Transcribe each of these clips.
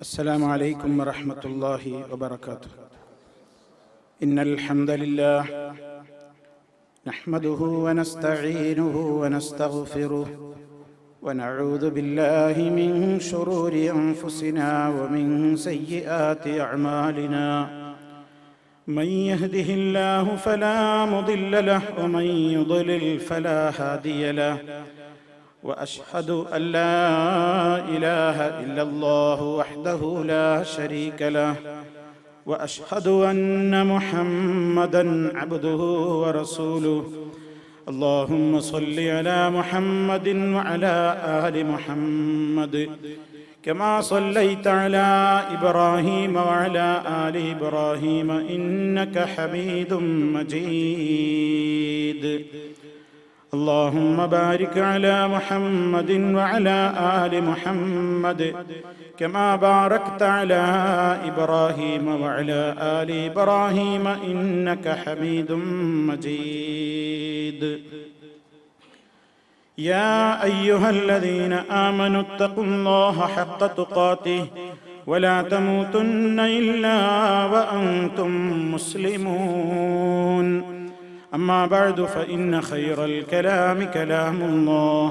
السلام عليكم ورحمة الله وبركاته. إن الحمد لله نحمده ونستعينه ونستغفره ونعوذ بالله من شرور أنفسنا ومن سيئات أعمالنا. من يهده الله فلا مضل له ومن يضلل فلا هادي له. وأشهد أن لا إله إلا الله وحده لا شريك له وأشهد أن محمدًا عبده ورسوله. اللهم صل على محمد وعلى آل محمد كما صليت على إبراهيم وعلى آل إبراهيم إنك حميد مجيد. اللهم بارك على محمد وعلى آل محمد كما باركت على إبراهيم وعلى آل إبراهيم إنك حميد مجيد. يا أيها الذين آمنوا اتقوا الله حق تقاته ولا تموتن إلا وأنتم مسلمون. أما بعد فإن خير الكلام كلام الله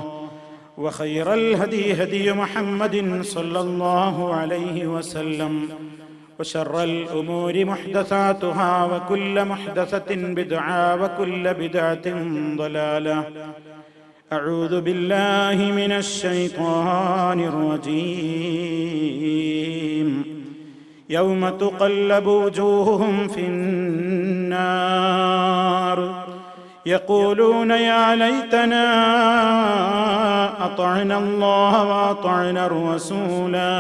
وخير الهدي هدي محمد صلى الله عليه وسلم وشر الأمور محدثاتها وكل محدثة بدعة وكل بدعة ضلالة. أعوذ بالله من الشيطان الرجيم. يوم تقلب وجوههم في النار يقولون يا ليتنا أطعنا الله وأطعنا الرسولا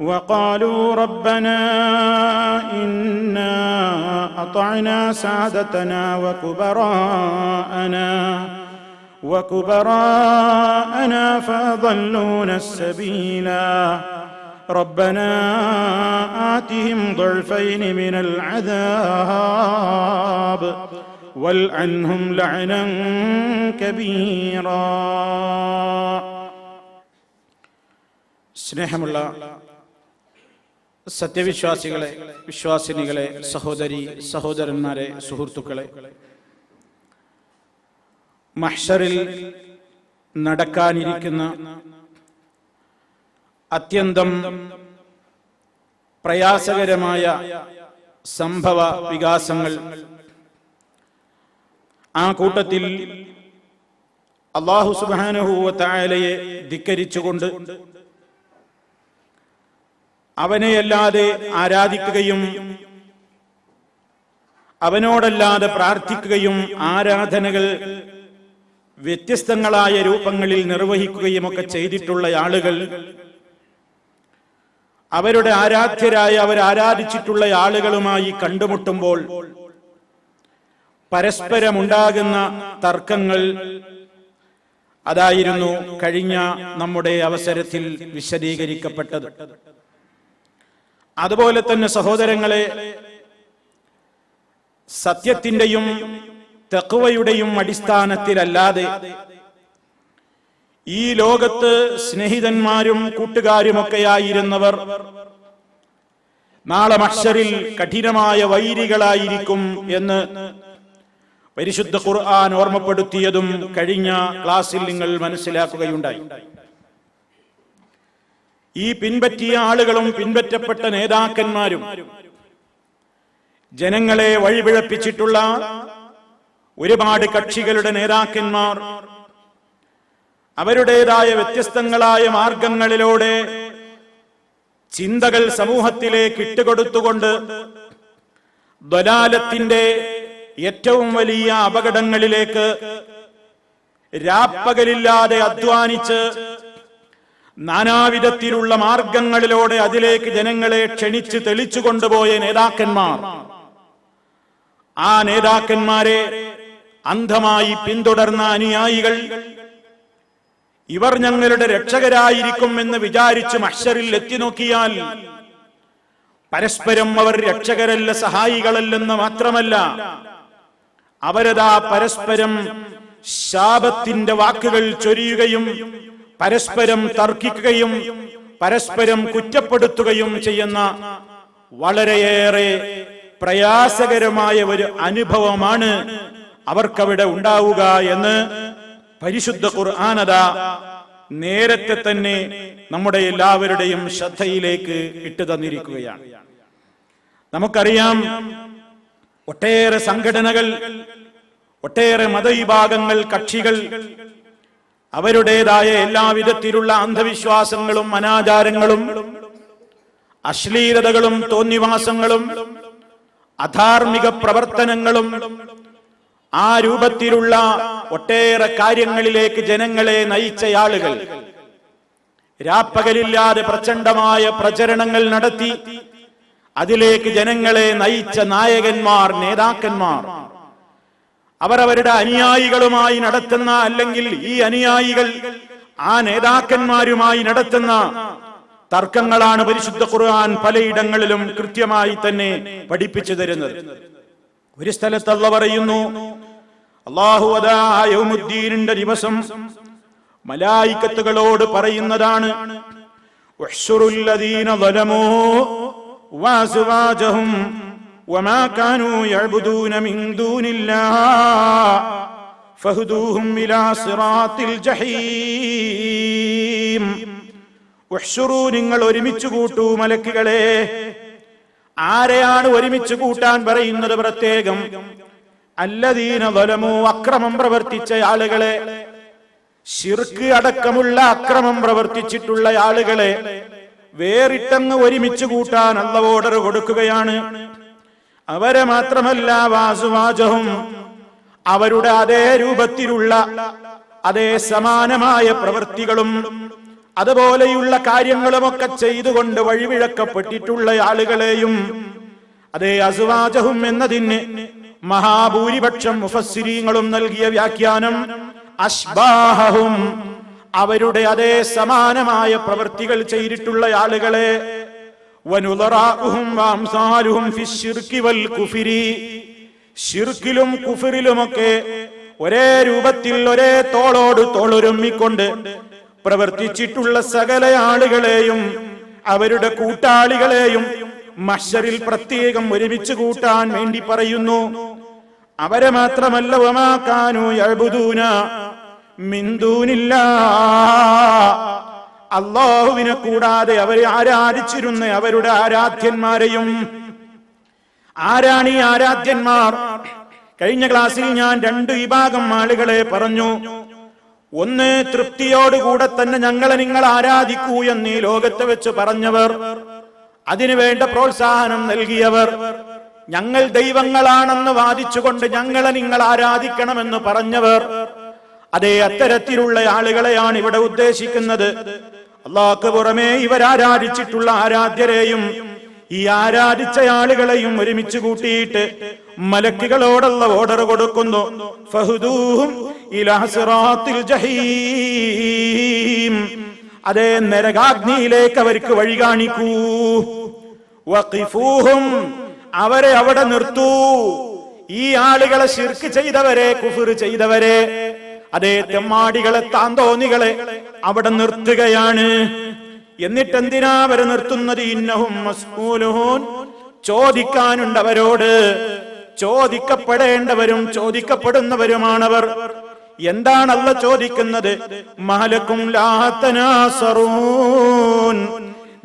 وقالوا ربنا إنا أطعنا سادتنا وكبراءنا فأضلونا السبيلا. ربنا آتهم ضعفين من العذاب والعنهم لعنا كبيرا. സ്നേഹമുള്ള സത്യവിശ്വാസികളെ, വിശ്വാസിനികളെ, സഹോദരി സഹോദരന്മാരെ, സുഹൃത്തുക്കളെ, മഹ്ശറിൽ നടക്കാനിരിക്കുന്ന അത്യന്തം പ്രയാസകരമായ സംഭവ വികാസങ്ങൾ, ആ കൂട്ടത്തിൽ അല്ലാഹു സുബ്ഹാനഹു വ തആലയെ ധിക്കരിച്ചുകൊണ്ട് അവനെയല്ലാതെ ആരാധിക്കുകയും അവനോടല്ലാതെ പ്രാർത്ഥിക്കുകയും ആരാധനകൾ വ്യത്യസ്തങ്ങളായ രൂപങ്ങളിൽ നിർവഹിക്കുകയും ഒക്കെ ചെയ്തിട്ടുള്ള ആളുകൾ, അവരുടെ ആരാധ്യരായ അവരാരാധിച്ചിട്ടുള്ള ആളുകളുമായി കണ്ടുമുട്ടുമ്പോൾ പരസ്പരമുണ്ടാകുന്ന തർക്കങ്ങൾ, അതായിരുന്നു കഴിഞ്ഞ നമ്മുടെ അവസരത്തിൽ വിശദീകരിക്കപ്പെട്ടത്. അതുപോലെ തന്നെ സഹോദരങ്ങളെ, സത്യത്തിന്റെയും തഖ്വയുടെയും അടിസ്ഥാനത്തിലല്ലാതെ ഈ ലോകത്ത് സ്നേഹിതന്മാരും കൂട്ടുകാരുമൊക്കെയായിരുന്നവർ നാളെ മഹ്ശറിൽ കഠിനമായ വൈരികളായിരിക്കും എന്ന് പരിശുദ്ധ ഖുർആൻ ഓർമ്മപ്പെടുത്തിയതും കഴിഞ്ഞ ക്ലാസ്സിൽ നിങ്ങൾ മനസ്സിലാക്കുകയുണ്ടായി. ഈ പിൻപറ്റിയ ആളുകളും പിൻപറ്റപ്പെട്ട നേതാക്കന്മാരും ജനങ്ങളെ വഴിപിഴപ്പിച്ചിട്ടുള്ള ഒരുപാട് കക്ഷികളുടെ നേതാക്കന്മാർ അവരുടേതായ വ്യത്യസ്തങ്ങളായ മാർഗങ്ങളിലൂടെ ചിന്തകൾ സമൂഹത്തിലേക്ക് ഇട്ടുകൊടുത്തുകൊണ്ട് ദ്വലാലത്തിന്റെ ഏറ്റവും വലിയ അപകടങ്ങളിലേക്ക് രാപ്പകലില്ലാതെ അധ്വാനിച്ച് നാനാവിധത്തിലുള്ള മാർഗങ്ങളിലൂടെ അതിലേക്ക് ജനങ്ങളെ ക്ഷണിച്ച് തെളിച്ചു കൊണ്ടുപോയ നേതാക്കന്മാർ, ആ നേതാക്കന്മാരെ അന്ധമായി പിന്തുടർന്ന അനുയായികൾ, ഇവർ ഞങ്ങളുടെ രക്ഷകരായിരിക്കും എന്ന് വിചാരിച്ച് മഹ്ശറിൽ എത്തി നോക്കിയാൽ പരസ്പരം അവർ രക്ഷകരല്ല, സഹായികളല്ലെന്ന് മാത്രമല്ല, അവരതാ പരസ്പരം ശാപത്തിന്റെ വാക്കുകൾ ചൊരിയുകയും പരസ്പരം തർക്കിക്കുകയും പരസ്പരം കുറ്റപ്പെടുത്തുകയും ചെയ്യുന്ന വളരെയേറെ പ്രയാസകരമായ ഒരു അനുഭവമാണ് അവർക്കവിടെ ഉണ്ടാവുക എന്ന് പരിശുദ്ധ ഖുർആനത നേരത്തെ തന്നെ നമ്മുടെ എല്ലാവരുടെയും ശ്രദ്ധയിലേക്ക് ഇട്ടു തന്നിരിക്കുകയാണ്. നമുക്കറിയാം, ഒട്ടേറെ സംഘടനകൾ, ഒട്ടേറെ മതവിഭാഗങ്ങൾ, കക്ഷികൾ അവരുടേതായ എല്ലാവിധത്തിലുള്ള അന്ധവിശ്വാസങ്ങളും അനാചാരങ്ങളും അശ്ലീലതകളും തോന്നിവാസങ്ങളും അധാർമിക പ്രവർത്തനങ്ങളും ആ രൂപത്തിലുള്ള ഒട്ടേറെ കാര്യങ്ങളിലേക്ക് ജനങ്ങളെ നയിച്ച ആളുകൾ രാപ്പകലില്ലാതെ പ്രചണ്ഡമായ പ്രചരണങ്ങൾ നടത്തി അതിലേക്ക് ജനങ്ങളെ നയിച്ച നായകന്മാർ, നേതാക്കന്മാർ, അവരവരുടെ അനുയായികളുമായി നടത്തുന്ന, അല്ലെങ്കിൽ ഈ അനുയായികൾ ആ നേതാക്കന്മാരുമായി നടത്തുന്ന തർക്കങ്ങളാണ് പരിശുദ്ധ ഖുർആൻ പലയിടങ്ങളിലും കൃത്യമായി തന്നെ പഠിപ്പിച്ചു തരുന്നത്. ഒരു സ്ഥലത്ത് അല്ലാഹു പറയുന്നു, അല്ലാഹു അദാ യൗമുദ്ദീനിന്റെ ദിവസം മലായികത്തുകളോട് പറയുന്നതാണ്, വഹ്ശുറുൽ ലദീന ളലമൂ വഅസ്വാജഹും വമാ കാനൂ യഅ്ബുദൂന മിൻ ദൂനില്ലാഹ് ഫഹ്ദൂഹും ഇലാ സിറാത്തിൽ ജഹീം. വഹ്ശുറൂ, നിങ്ങൾ ഒരുമിച്ച് കൂട്ടൂ മലക്കുകളെ. ആരെയാണ് ഒരുമിച്ച് കൂട്ടാൻ പറയുന്നത്? പ്രത്യേകം അല്ലദീന ളലമൂ, അക്രമം പ്രവർത്തിച്ച ആളുകളെ, ശിർക്ക് അടക്കമുള്ള അക്രമം പ്രവർത്തിച്ചിട്ടുള്ള ആളുകളെ വേറിട്ടങ്ങ് ഒരുമിച്ച് കൂട്ടാൻ അല്ലാഹു ഓർഡർ കൊടുക്കുകയാണ്. അവരെ മാത്രമല്ല, വാസുവാജഹും, അവരുടെ അതേ രൂപത്തിലുള്ള അതേ സമാനമായ പ്രവൃത്തികളും അതുപോലെയുള്ള കാര്യങ്ങളുമൊക്കെ ചെയ്തുകൊണ്ട് വഴിവിഴക്കപ്പെട്ടിട്ടുള്ള ആളുകളെയും, അതേ അസ്വാജഹും എന്നതിന് മഹാഭൂരിപക്ഷം മുഫസ്സിരീങ്ങളും നൽകിയ വ്യാഖ്യാനം അശ്ബാഹും, അവരുടെ അതേ സമാനമായ പ്രവൃത്തികൾ ചെയ്തിട്ടുള്ള ആളുകളെ, വനുളറാഉഹും വഅംസാലുഹും ഫിശ്ശിർക്കി വൽ കുഫ്രി, ശിർക്കിലും കുഫറിലുമൊക്കെ ഒരേ രൂപത്തിൽ ഒരേ തോളോട് തോളൊരുമ്മിക്കൊണ്ട് പ്രവർത്തിച്ചിട്ടുള്ള സകല ആളുകളെയും അവരുടെ കൂട്ടാളികളെയും മഹ്ശറിൽ പ്രത്യേകം ഒരുമിച്ച് കൂട്ടാൻ വേണ്ടി പറയുന്നു. അവരെ മാത്രമല്ല, വമാ കാനൂ യഅ്ബുദൂന മിൻ ദൂനില്ലാഹ്, അല്ലാഹുവിനെ കൂടാതെ അവരെ ആരാധിച്ചിരുന്ന അവരുടെ ആരാധ്യന്മാരെയും. ആരാണ് ഈ ആരാധ്യന്മാർ? കഴിഞ്ഞ ക്ലാസ്സിൽ ഞാൻ രണ്ട് വിഭാഗം ആളുകളെ പറഞ്ഞു. ഒന്ന്, തൃപ്തിയോടുകൂടെ തന്നെ ഞങ്ങളെ നിങ്ങൾ ആരാധിക്കൂ എന്ന് ഈ ലോകത്ത് വെച്ച് പറഞ്ഞവർ, അതിനുവേണ്ട പ്രോത്സാഹനം നൽകിയവർ, ഞങ്ങൾ ദൈവങ്ങളാണെന്ന് വാദിച്ചുകൊണ്ട് ഞങ്ങളെ നിങ്ങൾ ആരാധിക്കണമെന്ന് പറഞ്ഞവർ, അതേ അത്തരത്തിലുള്ള ആളുകളെയാണ് ഇവിടെ ഉദ്ദേശിക്കുന്നത്. അല്ലാഹുവിന് പുറമെ ഇവരാരാധിച്ചിട്ടുള്ള ആരാധ്യരെയും ഈ ആരാധിച്ച ആളുകളെയും ഒരുമിച്ച് കൂട്ടിയിട്ട് മലക്കുകളോടുള്ള ഓർഡർ കൊടുക്കുന്നു, ഫഹ്ദൂഹും ഇലാ സിറാത്തിൽ ജഹീം, അതേ നരകാഗ്നിയിലേക്ക് അവർക്ക് വഴി കാണിക്കൂ. വഖിഫൂഹും, അവരെ അവിടെ നിർത്തൂ. ഈ ആളുകളെ ശിർക്ക് ചെയ്തവരെ, കുഫ്ർ ചെയ്തവരെ, അതേ തെമ്മാടികളെ, താന്തോന്നികളെ അവിടെ നിർത്തുകയാണ്. എന്നിട്ട് എന്തിനാ അവരെ നിർത്തുന്നത്? ഇന്നഹും മസ്ഊലൂൻ, ചോദിക്കാനുണ്ട് അവരോട്, ചോദിക്കപ്പെടേണ്ടവരും ചോദിക്കപ്പെടുന്നവരുമാണവർ. എന്താണ് അല്ലാഹു ചോദിക്കുന്നത്? മലക്കും ലാ തനാസറൂൻ,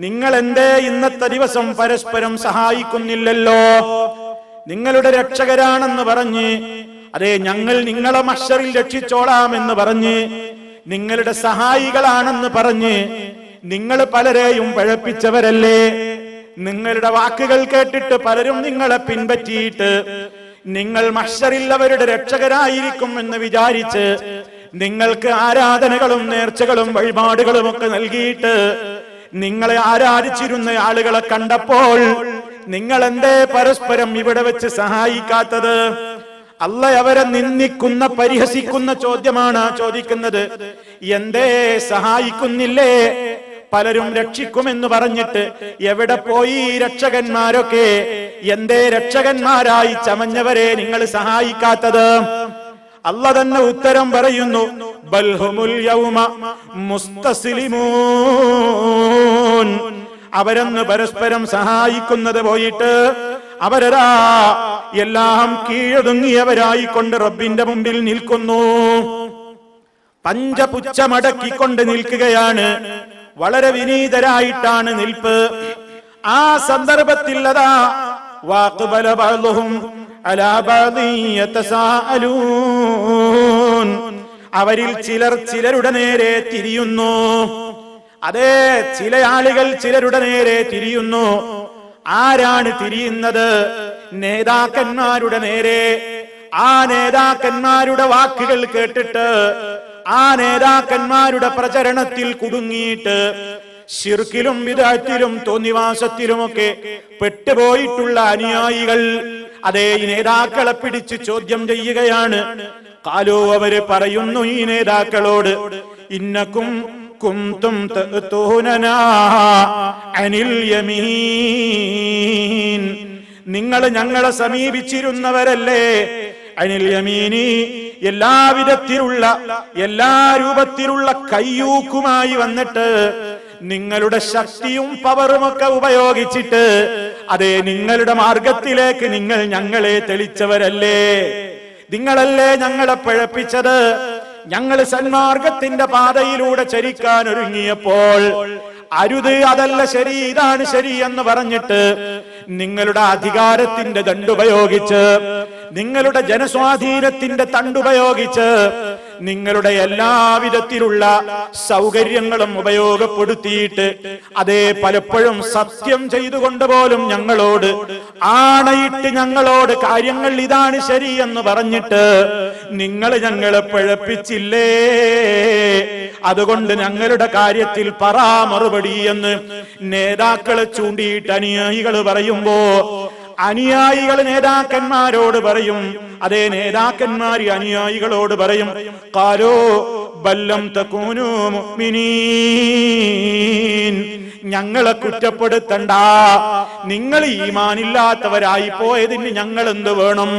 നിങ്ങൾ എന്തേ ഇന്നത്തെ ദിവസം പരസ്പരം സഹായിക്കുന്നില്ലല്ലോ? നിങ്ങളുടെ രക്ഷകരാണെന്ന് പറഞ്ഞ്, അതെ ഞങ്ങൾ നിങ്ങളെ മഹ്ശറിൽ രക്ഷിച്ചോളാം എന്ന് പറഞ്ഞ്, നിങ്ങളുടെ സഹായികളാണെന്ന് പറഞ്ഞ് നിങ്ങൾ പലരെയും പഴപ്പിച്ചവരല്ലേ? നിങ്ങളുടെ വാക്കുകൾ കേട്ടിട്ട് പലരും നിങ്ങളെ പിൻപറ്റിയിട്ട് നിങ്ങൾ മഹ്ശറിൽ അവരുടെ രക്ഷകരായിരിക്കും എന്ന് വിചാരിച്ച് നിങ്ങൾക്ക് ആരാധനകളും നേർച്ചകളും വഴിപാടുകളും ഒക്കെ നൽകിയിട്ട് നിങ്ങളെ ആരാധിച്ചിരുന്ന ആളുകളെ കണ്ടപ്പോൾ നിങ്ങൾ എന്തേ പരസ്പരം ഇവിടെ വെച്ച് സഹായിക്കാത്തത്? അല്ലാഹു അവരെ നിന്ദിക്കുന്ന, പരിഹസിക്കുന്ന ചോദ്യമാണ് ചോദിക്കുന്നത്. എന്തേ സഹായിക്കുന്നില്ലേ? പലരും രക്ഷിക്കുമെന്ന് പറഞ്ഞിട്ട് എവിടെ പോയി രക്ഷകന്മാരൊക്കെ? എന്തേ രക്ഷകന്മാരായി ചമഞ്ഞവരെ നിങ്ങൾ സഹായിക്കാത്തത്? അല്ലാഹു തന്നെ ഉത്തരം പറയുന്നു, ബൽഹുമുൽ യൗമ മുസ്തസ്ലിമൂൻ, അവരൊന്ന് പരസ്പരം സഹായിക്കുന്നത് പോയിട്ട് അവരതാ എല്ലാം കീഴൊതുങ്ങിയവരായിക്കൊണ്ട് റബ്ബിന്റെ മുമ്പിൽ നിൽക്കുന്നു. പഞ്ചപുച്ഛമടക്കിക്കൊണ്ട് നിൽക്കുകയാണ്. വളരെ വിനീതരായിട്ടാണ് നിൽപ്പ്. ആ സന്ദർഭത്തിൽ അതാ വാഖബല ബഅ്ദുഹും അലാ ബഅ്ദിൻ യതസാഅലൂൻ, അവരിൽ ചിലർ ചിലരുടെ നേരെ തിരിയുന്നു. അതേ, ചില ആളുകൾ ചിലരുടെ നേരെ തിരിയുന്നു. ആരാണ് തിരിയുന്നത്? നേതാക്കന്മാരുടെ നേരെ. ആ നേതാക്കന്മാരുടെ വാക്കുകൾ കേട്ടിട്ട്, ആ നേതാക്കന്മാരുടെ പ്രചരണത്തിൽ കുടുങ്ങിയിട്ട് ശിർക്കിലും ബിദ്അത്തിലും തോന്നിവാസത്തിലുമൊക്കെ പെട്ടുപോയിട്ടുള്ള അനുയായികൾ അതേ ഈ നേതാക്കളെ പിടിച്ച് ചോദ്യം ചെയ്യുകയാണ്. ഖാലൂ, അവര് പറയുന്നു ഈ നേതാക്കളോട്, ഇന്നക്കും കുന്തും തഅതൂനനാ അനിൽ യമീൻ, നിങ്ങൾ ഞങ്ങളെ സമീപിച്ചിരുന്നവരല്ലേ. അനിൽ യമീനി, എല്ലാവിധത്തിലുള്ള എല്ലാ രൂപത്തിലുള്ള കയ്യൂക്കുമായി വന്നിട്ട് നിങ്ങളുടെ ശക്തിയും പവറുമൊക്കെ ഉപയോഗിച്ചിട്ട് അതേ നിങ്ങളുടെ മാർഗത്തിലേക്ക് നിങ്ങൾ ഞങ്ങളെ തെളിച്ചവരല്ലേ. നിങ്ങളല്ലേ ഞങ്ങളെ പിഴപ്പിച്ചത്. ഞങ്ങൾ സന്മാർഗത്തിന്റെ പാതയിലൂടെ ചരിക്കാൻ ഒരുങ്ങിയപ്പോൾ അരുത്, അതല്ല ശരി, ഇതാണ് ശരി എന്ന് പറഞ്ഞിട്ട് നിങ്ങളുടെ അധികാരത്തിന്റെ ദണ്ടുപയോഗിച്ച്, നിങ്ങളുടെ ജനസ്വാധീനത്തിന്റെ തണ്ടുപയോഗിച്ച്, നിങ്ങളുടെ എല്ലാവിധത്തിലുള്ള സൗകര്യങ്ങളും ഉപയോഗപ്പെടുത്തിയിട്ട് അതേ പലപ്പോഴും സത്യം ചെയ്തുകൊണ്ട് പോലും ഞങ്ങളോട് ആണയിട്ട് ഞങ്ങളോട് കാര്യങ്ങൾ ഇതാണ് ശരി എന്ന് പറഞ്ഞിട്ട് നിങ്ങൾ ഞങ്ങളെ പിഴപ്പിച്ചില്ലേ. അതുകൊണ്ട് ഞങ്ങളുടെ കാര്യത്തിൽ മറുപടി എന്ന് നേതാക്കളെ ചൂണ്ടിയിട്ട് അനുയായികൾ പറയുമ്പോ അനുയായികൾ നേതാക്കന്മാരോട് പറയും, അതേ നേതാക്കന്മാർ അനുയായികളോട് പറയും, ഖാലൂ ബല്ലം തകൂനൂ മുഅ്മിനീൻ, ഞങ്ങളെ കുറ്റപ്പെടുത്തണ്ട, നിങ്ങൾ ഈമാനില്ലാത്തവരായി പോയതിന് ഞങ്ങൾ എന്ത് വേണം?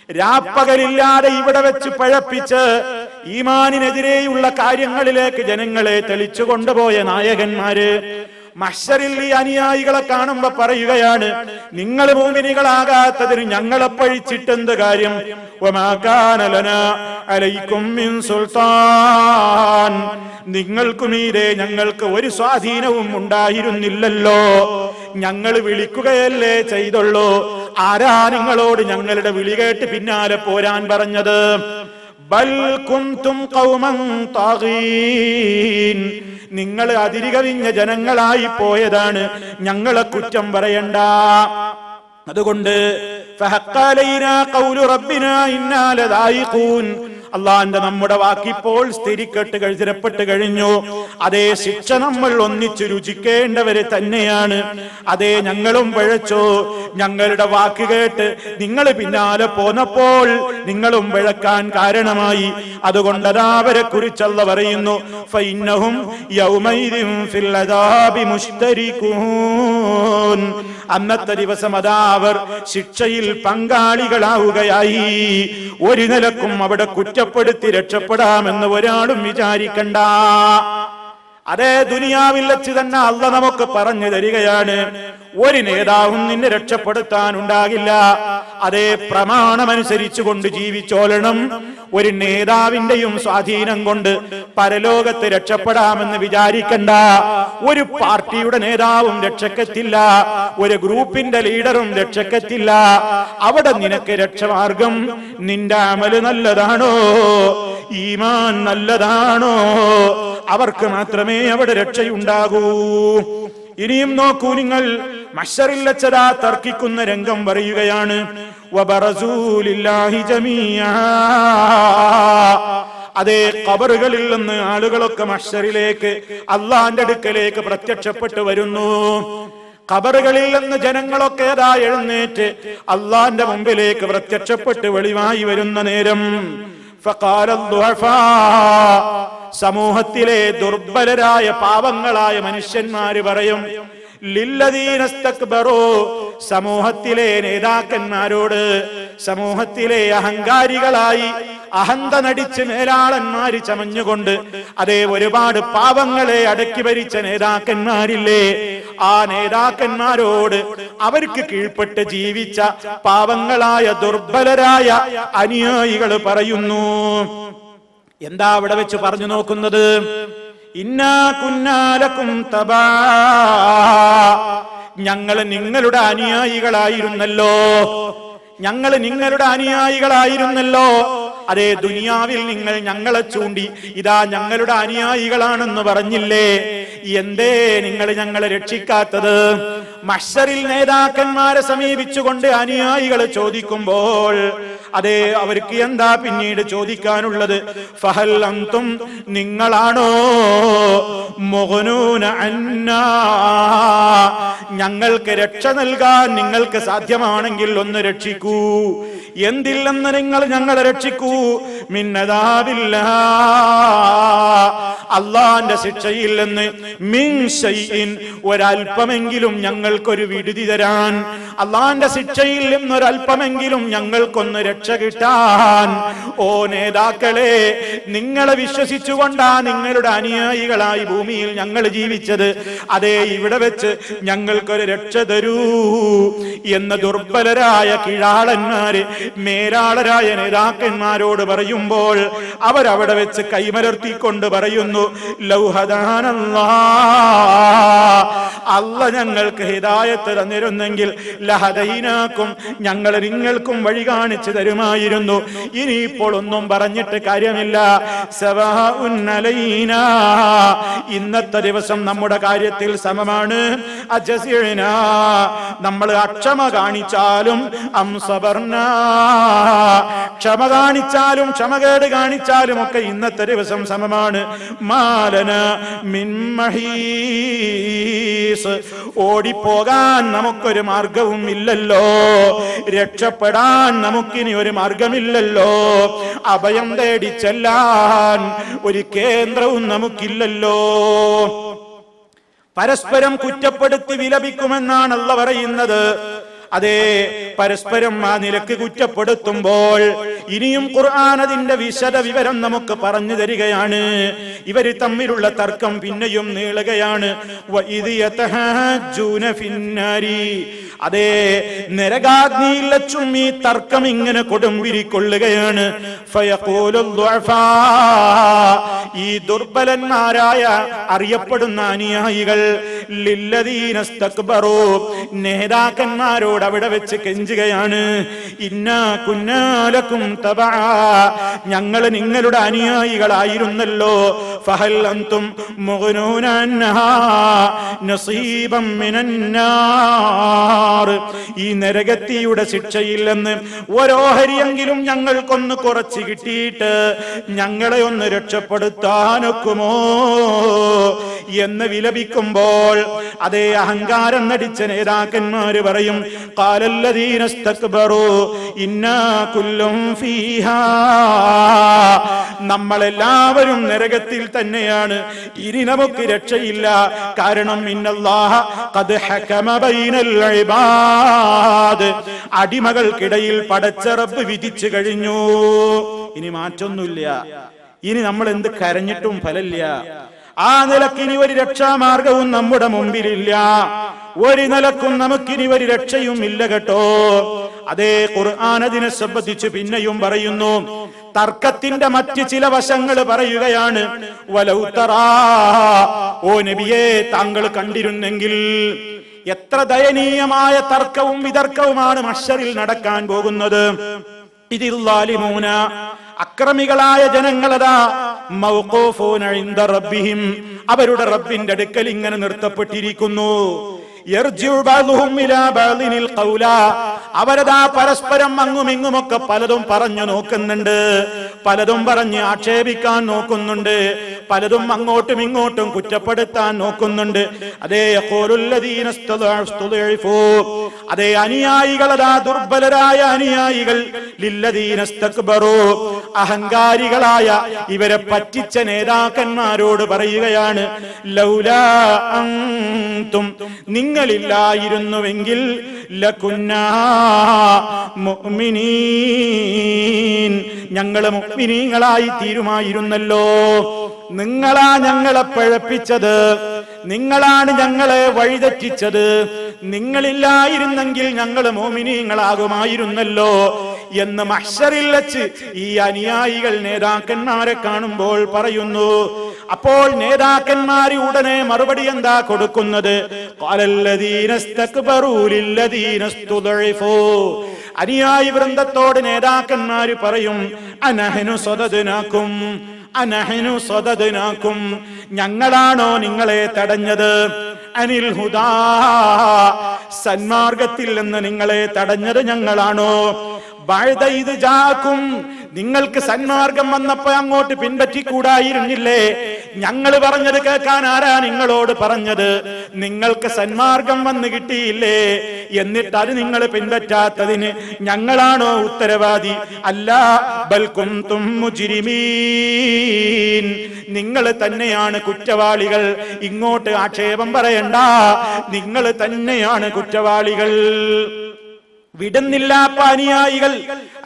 രാപ്പകലില്ലാതെ ഇവിടെ വെച്ച് പഴപ്പിച്ച് ഈമാനിനെതിരെയുള്ള കാര്യങ്ങളിലേക്ക് ജനങ്ങളെ തെളിച്ചു കൊണ്ടുപോയ നായകന്മാര് മഹ്ശറിൽ ഈ അനുയായികളെ കാണുമ്പോ പറയുകയാണ്, നിങ്ങൾ മുഅ്മിനീകളാകാത്തതിന് ഞങ്ങളെ പഴിച്ചിട്ടെന്ത് കാര്യം? വമാ കാന ലനാ അലൈക്കും മിൻ സുൽത്താൻ, നിങ്ങൾക്കുമീതെ ഞങ്ങൾക്ക് ഒരു സ്വാധീനവും ഉണ്ടായിരുന്നില്ലല്ലോ. ഞങ്ങൾ വിളിക്കുകയല്ലേ ചെയ്തുള്ളൂ. ആരാ നിങ്ങളോട് ഞങ്ങളുടെ വിളി കേട്ട് പിന്നാലെ പോരാൻ പറഞ്ഞത്? ബൽ കുന്തും ഖൗമൻ താഗീൻ, നിങ്ങൾ അതിരുകവിഞ്ഞ ജനങ്ങളായി പോയതാണ്, ഞങ്ങളെ കുറ്റം പറയണ്ട. അതുകൊണ്ട് ഫഹഖ അലൈനാ ഖൗലു റബ്ബിനാ ഇന്നാ ലദായിഖൂൻ, അള്ളാന്റെ നമ്മുടെ വാക്കിപ്പോൾ സ്ഥിരപ്പെട്ട് കഴിഞ്ഞു. അതേ ശിക്ഷ നമ്മൾ ഒന്നിച്ചു രുചിക്കേണ്ടവര് തന്നെയാണ്. അതേ ഞങ്ങളും പിഴച്ചു, ഞങ്ങളുടെ വാക്ക് കേട്ട് നിങ്ങൾ പിന്നാലെ പോന്നപ്പോൾ നിങ്ങളും പിഴക്കാൻ കാരണമായി. അതുകൊണ്ട് അതാ അവരെ കുറിച്ചല്ല പറയുന്നു, ഫഇന്നഹും യൗമൈദിൻ ഫിൽ അദാബി മുശ്തരികൂൻ, അന്നത്തെ ദിവസം അതാ അവർ ശിക്ഷയിൽ പങ്കാളികളാവുകയായി. ഒരു നിലക്കും അവിടെ കുറ്റപ്പെടുത്തി രക്ഷപ്പെടാമെന്ന് ഒരാളും വിചാരിക്കണ്ട. അതേ ദുനിയാവിൽ വെച്ച് തന്നെ അള്ളാഹ് നമുക്ക് പറഞ്ഞു തരികയാണ്, ഒരു നേതാവും നിന്നെ രക്ഷപ്പെടുത്താൻ ഉണ്ടാകില്ല. അതേ പ്രമാണമനുസരിച്ചു കൊണ്ട് ജീവിച്ചോളണം. ഒരു നേതാവിന്റെയും സ്വാധീനം കൊണ്ട് പരലോകത്ത് രക്ഷപ്പെടാമെന്ന് വിചാരിക്കണ്ട. ഒരു പാർട്ടിയുടെ നേതാവും രക്ഷക്കെത്തില്ല, ഒരു ഗ്രൂപ്പിന്റെ ലീഡറും രക്ഷക്കെത്തില്ല. അവിടെ നിനക്ക് രക്ഷമാർഗം നിന്റെ അമല് നല്ലതാണോ, ഈമാൻ നല്ലതാണോ, അവർക്ക് മാത്രമേ അവിടെ രക്ഷയുണ്ടാകൂ. ഇനിയും നോക്കൂ നിങ്ങൾ, മഹ്ശറിൽ വെച്ചതാ തർക്കിക്കുന്ന രംഗം പറയുകയാണ്. വബറസൂ ലില്ലാഹി ജമീഅ, അതേ ഖബറുകളിൽ നിന്ന് ആളുകളൊക്കെ മഹ്ശറിലേക്ക് അള്ളാന്റെ അടുക്കലേക്ക് പ്രത്യക്ഷപ്പെട്ടു വരുന്നു. ഖബറുകളിൽ നിന്ന് ജനങ്ങളൊക്കെ അതാ എഴുന്നേറ്റ് അള്ളാന്റെ മുമ്പിലേക്ക് പ്രത്യക്ഷപ്പെട്ട് വെളിവായി വരുന്ന നേരം ഫഖാല ദുഅഫാ, സമൂഹത്തിലെ ദുർബലരായ പാവങ്ങളായ മനുഷ്യന്മാര് പറയും, ലില്ലദീനസ്തക്ബറൂ, സമൂഹത്തിലെ നേതാക്കന്മാരോട്, സമൂഹത്തിലെ അഹങ്കാരികളായി അഹന്ത നടിച്ച് മേലാളന്മാര് ചമഞ്ഞുകൊണ്ട് അതേ ഒരുപാട് പാവങ്ങളെ അടക്കി ഭരിച്ച നേതാക്കന്മാരില്ലേ, ആ നേതാക്കന്മാരോട് അവർക്ക് കീഴ്പ്പെട്ട് ജീവിച്ച പാവങ്ങളായ ദുർബലരായ അനുയായികൾ പറയുന്നു. എന്താ അവിടെ വെച്ച് പറഞ്ഞു നോക്കുന്നത്? ഇന്നാ കുന്നാലക്കും തബാ, ഞങ്ങൾ നിങ്ങളുടെ അനുയായികളായിരുന്നല്ലോ, ഞങ്ങൾ നിങ്ങളുടെ അനുയായികളായിരുന്നല്ലോ. അതേ, ദുനിയാവിൽ നിങ്ങൾ ഞങ്ങളെ ചൂണ്ടി ഇതാ ഞങ്ങളുടെ അനുയായികളാണെന്ന് പറഞ്ഞില്ലേ, എന്തേ നിങ്ങൾ ഞങ്ങളെ രക്ഷിക്കാത്തത്? മഹ്ശറിൽ നേതാക്കന്മാരെ സമീപിച്ചുകൊണ്ട് അനുയായികൾ ചോദിക്കുമ്പോൾ അതേ, അവർക്ക് എന്താ പിന്നീട് ചോദിക്കാനുള്ളത്? ഫഹൽ അൻതും, നിങ്ങളാണോ മുഗ്നൂന അന്നാ, ഞങ്ങൾക്ക് രക്ഷ നൽകാൻ നിങ്ങൾക്ക് സാധ്യമാണെങ്കിൽ ഒന്ന് രക്ഷിക്കൂ. എന്തിൽ നിന്ന് നിങ്ങൾ ഞങ്ങളെ രക്ഷിക്കൂ? മിൻ അദാബില്ലാഹ്, അല്ലാഹുവിന്റെ ശിക്ഷയിൽ നിന്ന്. മിൻ ശൈഇൻ, ഒരൽപ്പമെങ്കിലും ഞങ്ങൾക്കൊരു വിടുതി തരാൻ. അല്ലാഹുവിന്റെ ശിക്ഷയിൽ നിന്ന് ഒരൽപ്പമെങ്കിലും ഞങ്ങൾക്കൊന്ന് രക്ഷ കിട്ടാൻ. ഓ നേതാക്കളെ, നിങ്ങളെ വിശ്വസിച്ചുകൊണ്ടാ നിങ്ങളുടെ അനുയായികളായി ഭൂമിയിൽ ഞങ്ങൾ ജീവിച്ചത്. അതേ, ഇവിടെ വെച്ച് ഞങ്ങൾക്കൊരു രക്ഷ തരൂ എന്ന് ദുർബലരായ കിഴാളന്മാര് മേലാളരായ നേതാക്കന്മാരോട് പറയുമ്പോൾ അവരവിടെ വെച്ച് കൈമലർത്തിക്കൊണ്ട് പറയുന്നു, ലൗഹദാനല്ലാഹ്, അല്ലാഹ് ഞങ്ങൾക്ക് ഹിദായത്ത് തന്നിരുന്നെങ്കിൽ ലഹദൈനാക്കും, ഞങ്ങൾ നിങ്ങൾക്കും വഴി കാണിച്ചു തരുമായിരുന്നു. ഇനിയിപ്പോൾ ഒന്നും പറഞ്ഞിട്ട് കാര്യമില്ല. സവാഉൻ അലൈനാ, ഇന്നത്തെ ദിവസം നമ്മുടെ കാര്യത്തിൽ സമമാണ്. അജസിഅനാ, നമ്മൾ അക്ഷമ കാണിച്ചാലും അം സബർനാ, ക്ഷമ കാണിച്ചാലും ക്ഷമകേട് കാണിച്ചാലും ഒക്കെ ഇന്നത്തെ ദിവസം സമമാണ്. മാലന മിൻ മഹീസ്, ഓടിപ്പോകാൻ നമുക്കൊരു മാർഗവും ഇല്ലല്ലോ, രക്ഷപ്പെടാൻ നമുക്കിനി ഒരു മാർഗമില്ലല്ലോ, അഭയം തേടി ചെല്ലാൻ ഒരു കേന്ദ്രവും നമുക്കില്ലല്ലോ. പരസ്പരം കുറ്റപ്പെടുത്തി വിലപിക്കുമെന്നാണ് അല്ലാഹ് പറയുന്നത്. അതേ, പരസ്പരം ആ നിലക്ക് കുറ്റപ്പെടുത്തുമ്പോൾ ഇനിയും ഖുർആൻ അതിന്റെ വിശദ വിവരം നമുക്ക് പറഞ്ഞു തരികയാണ്. ഇവര് തമ്മിലുള്ള തർക്കം പിന്നെയും നീളുകയാണ്. വഇദ് യതഹജ്ജൂന ഫിന്നാരി, അതേ, നരകാഗ്നിയിൽ വെച്ചും ഈ തർക്കം ഇങ്ങനെ കൊടുമ്പിരിക്കൊള്ളുകയാണ്. ഫയഖൂലു ദുഅഫാ, ഈ ദുർബലന്മാരായ അറിയപ്പെടുന്ന അനുയായികൾ ലില്ലദീന ഇസ്തക്ബറൂ, നേതാക്കന്മാരോട് അവിടെ വെച്ച് കെഞ്ചുകയാണ്. ഇന്നാ കുന്നാ ലക്കും തബഅ, ഞങ്ങൾ നിങ്ങളുടെ അനുയായികളായിരുന്നല്ലോ. ഫഹൽ അൻതും മുഗ്നൂന അൻഹാ നസീബൻ മിനന്നാർ, ഈ നരകത്തിയുടെ ശിക്ഷയിൽ നിന്ന് ഓരോഹരിയെങ്കിലും ഞങ്ങൾക്കൊന്ന് കുറച്ച് കിട്ടിയിട്ട് ഞങ്ങളെ ഒന്ന് രക്ഷപ്പെടുത്താനൊക്കുമോ എന്ന് വിലപിക്കുമ്പോൾ അതേ, അഹങ്കാരം നടിച്ച നേതാക്കന്മാര് പറയും, ഖാലല്ലദീന ഇസ്തക്ബറൂ ഇന്നാ കുല്ലും ഫീഹാ, നമ്മളെല്ലാവരും നരകത്തിൽ തന്നെയാണ്, ഇനി നമുക്ക് രക്ഷയില്ല. കാരണം ഇന്നല്ലാഹ ഖദ് ഹകമ ബൈനൽ ഇബാദ്, അടിമകൾക്കിടയിൽ പടച്ച റബ്ബ് വിധിച്ചു കഴിഞ്ഞു. ഇനി മാറ്റൊന്നുമില്ല. ഇനി നമ്മൾ എന്ത് കരഞ്ഞിട്ടും ഫലമില്ല. ആ നിലക്ക് ഇനി ഒരു രക്ഷാമാർഗവും നമ്മുടെ മുമ്പിലില്ല. ഒരു നിലക്കും നമുക്കിനി ഒരു രക്ഷയും ഇല്ല കേട്ടോ. അതേ, ഖുർആൻ അതിനെ സംബന്ധിച്ച് പിന്നെയും പറയുന്നു. തർക്കത്തിന്റെ മറ്റ് ചില വശങ്ങൾ പറയുകയാണ്. വലൗ തറാ, ഓ നബിയേ, താങ്കൾ കണ്ടിരുന്നെങ്കിൽ എത്ര ദയനീയമായ തർക്കവും വിതർക്കവുമാണ് മഹ്ശറിൽ നടക്കാൻ പോകുന്നത്. ഇതിൽ ളാലിമൂന, അക്രമികളായ ജനങ്ങളതാ മൗഖൂഫൂന ഇൻദ റബ്ബിഹിം, അവരുടെ റബ്ബിന്റെ അടുക്കൽ ഇങ്ങനെ നിർത്തപ്പെട്ടിരിക്കുന്നു. യർജിഉ ബഅ്ദുഹും ഇലാ ബഅ്ദിനിൽ ഖൗല, അവരതാ പരസ്പരം അങ്ങുമിങ്ങുമൊക്കെ പലതും പറഞ്ഞു നോക്കുന്നുണ്ട്, പലതും പറഞ്ഞ് ആക്ഷേപിക്കാൻ നോക്കുന്നുണ്ട്, പലതും അങ്ങോട്ടും ഇങ്ങോട്ടും കുറ്റപ്പെടുത്താൻ നോക്കുന്നുണ്ട്. അതേ, യഖൂലുല്ലദീന ഇസ്തദഅഫു, അതേ, അനുയായികളതാ ദുർബലരായ അനുയായികൾ ലില്ലദീന ഇസ്തക്ബറു, അഹങ്കാരികളായ ഇവരെ പറ്റിച്ച നേതാക്കന്മാരോട് പറയുകയാണ്, ലൗലാ അൻതും, നിങ്ങളില്ലായിരുന്നുവെങ്കിൽ ലകുന്നാ മുഅ്മിനീൻ, ഞങ്ങൾ മുഅ്മിനീങ്ങളായി തീരുമായിരുന്നല്ലോ. നിങ്ങളാ ഞങ്ങളെ പഴപ്പിച്ചത്, നിങ്ങളാണ് ഞങ്ങളെ വഴിതെറ്റിച്ചത്, നിങ്ങളില്ലായിരുന്നെങ്കിൽ ഞങ്ങൾ മുഅ്മിനീങ്ങളാകുമായിരുന്നല്ലോ എന്ന് മഹ്ശറിൽ വെച്ച് ഈ അനുയായികൾ നേതാക്കന്മാരെ കാണുമ്പോൾ പറയുന്നു. അപ്പോൾ നേതാക്കന്മാർ ഉടനെ മറുപടി എന്താ കൊടുക്കുന്നത്? അനുയായി വൃന്ദത്തോട് നേതാക്കന്മാര് പറയും, അനഹ്നു സ്വദദ്നാകും, അനഹ്നു സ്വദദ്നാകും, ഞങ്ങളാണോ നിങ്ങളെ തടഞ്ഞത്? അനിൽ ഹുദാ, സന്മാർഗത്തിൽ നിന്ന് നിങ്ങളെ തടഞ്ഞത് ഞങ്ങളാണോ? ബഅദ ഇദ് ജാഅകും, നിങ്ങൾക്ക് സന്മാർഗം വന്നപ്പോ അങ്ങോട്ട് പിൻപറ്റിക്കൂടായിരുന്നില്ലേ? ഞങ്ങൾ പറഞ്ഞത് കേൾക്കാൻ ആരാ നിങ്ങളോട് പറഞ്ഞത്? നിങ്ങൾക്ക് സന്മാർഗം വന്ന് കിട്ടിയില്ലേ? എന്നിട്ട് അത് നിങ്ങൾ പിൻപറ്റാത്തതിന് ഞങ്ങളാണോ ഉത്തരവാദി? അല്ല, ബൽ കുൻതും മുജ്രിമീൻ, നിങ്ങൾ തന്നെയാണ് കുറ്റവാളികൾ. ഇങ്ങോട്ട് ആക്ഷേപം പറയണ്ട, നിങ്ങൾ തന്നെയാണ് കുറ്റവാളികൾ. വിടുന്നില്ല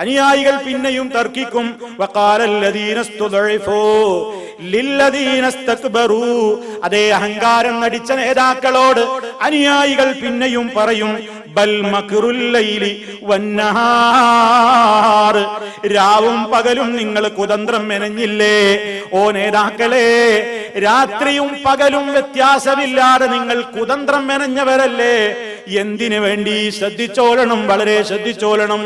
അനുയായികൾ പിന്നെയും തർക്കിക്കും. അതേ അഹങ്കാരം നടിച്ച നേതാക്കളോട് അനുയായികൾ പിന്നെയും പറയും, ബൽ മക്റുൽ ലൈലി വന്നഹാർ, രാവും പകലും നിങ്ങൾ കുതന്ത്രം മെനഞ്ഞില്ലേ? ഓ നേതാക്കളെ, രാത്രിയും പകലും വ്യത്യാസമില്ലാതെ നിങ്ങൾ കുതന്ത്രം മെനഞ്ഞവരല്ലേ? എന്തിനു വേണ്ടി? ശ്രദ്ധിച്ചോളണം, വളരെ ശ്രദ്ധിച്ചോളണം.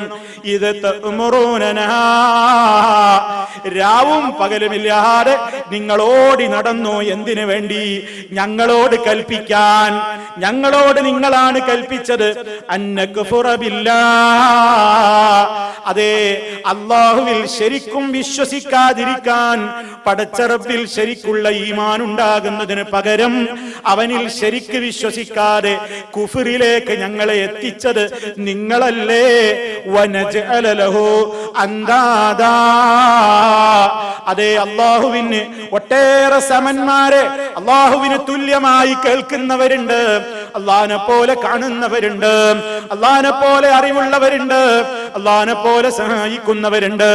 ഇത് തഅ്മുറൂനനാ, രാവും പകലുമില്ലാതെ നിങ്ങൾ ഓടി നടന്നു. എന്തിനു വേണ്ടി? ഞങ്ങളോട് കൽപ്പിക്കാൻ. ഞങ്ങളോട് നിങ്ങളാണ് കൽപ്പിച്ചത് അന്നക്ഫുറ ബില്ലാഹ്, അതെ അല്ലാഹുവിൽ ശരിക്കും വിശ്വസിക്കാതിരിക്കാൻ, പടച്ച റബ്ബിൽ ശരിക്കുള്ള ഈമാൻ ഉണ്ടാകുന്നതിന് പകരം അവനിൽ ശരിക്ക് വിശ്വസിക്കാതെ കുഫറിലേക്ക് ഞങ്ങളെ എത്തിച്ചത് നിങ്ങളല്ലേ? വനജ്അല ലഹു അന്ദാദാ, അതെ അല്ലാഹുവിന് ഒട്ടേറെ സമന്മാരെ, അല്ലാഹുവിന് തുല്യമായി കേൾക്കുന്നവരുണ്ട്, അല്ലാഹുവിനെ പോലെ കാണുന്നവരുണ്ട്, അല്ലാഹുവിനെ പോലെ അറിവുള്ളവരുണ്ട്, അല്ലാഹുവിനെ പോലെ സഹായിക്കുന്നവരുണ്ട്.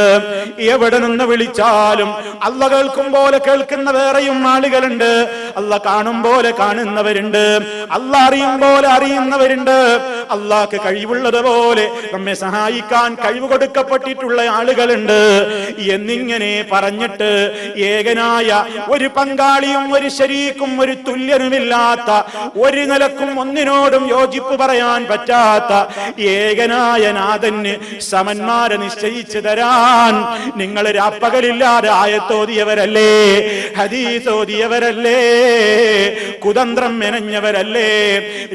എവിടെ നിന്ന് വിളിച്ചാലും അല്ലാഹ് കേൾക്കും പോലെ കേൾക്കുന്ന വേറെയും ആളുകളുണ്ട്, അല്ലാഹ് കാണും പോലെ കാണുന്നവരുണ്ട്, അല്ലാഹ് അറിയും പോലെ അറിയുന്നവരുണ്ട്, അല്ലാഹ്ക്ക് കഴിവുള്ളതുപോലെ നമ്മെ സഹായിക്കാൻ കഴിവ് കൊടുക്കപ്പെട്ടിട്ടുള്ള ആളുകളുണ്ട്. എന്നിങ്ങനെ പറഞ്ഞിട്ട് ഏകനായ ഒരു പങ്കാളിയും ഒരു ശരീക്കും ഒരു തുല്യനുമില്ലാത്ത, ഒരു നിലക്കും ഒന്നിനോടും യോജിപ്പ് പറയാൻ പറ്റാത്ത ഏകനായ നാഥന് സമന്മാരെ നിശ്ചയിച്ചു തരാൻ നിങ്ങൾ രാപ്പകലില്ലാതെ ആയത്തോതിയവരല്ലേ? ഹദീസ് ഓതിയവരല്ലേ? കുതന്ത്രം മെനഞ്ഞവരല്ലേ?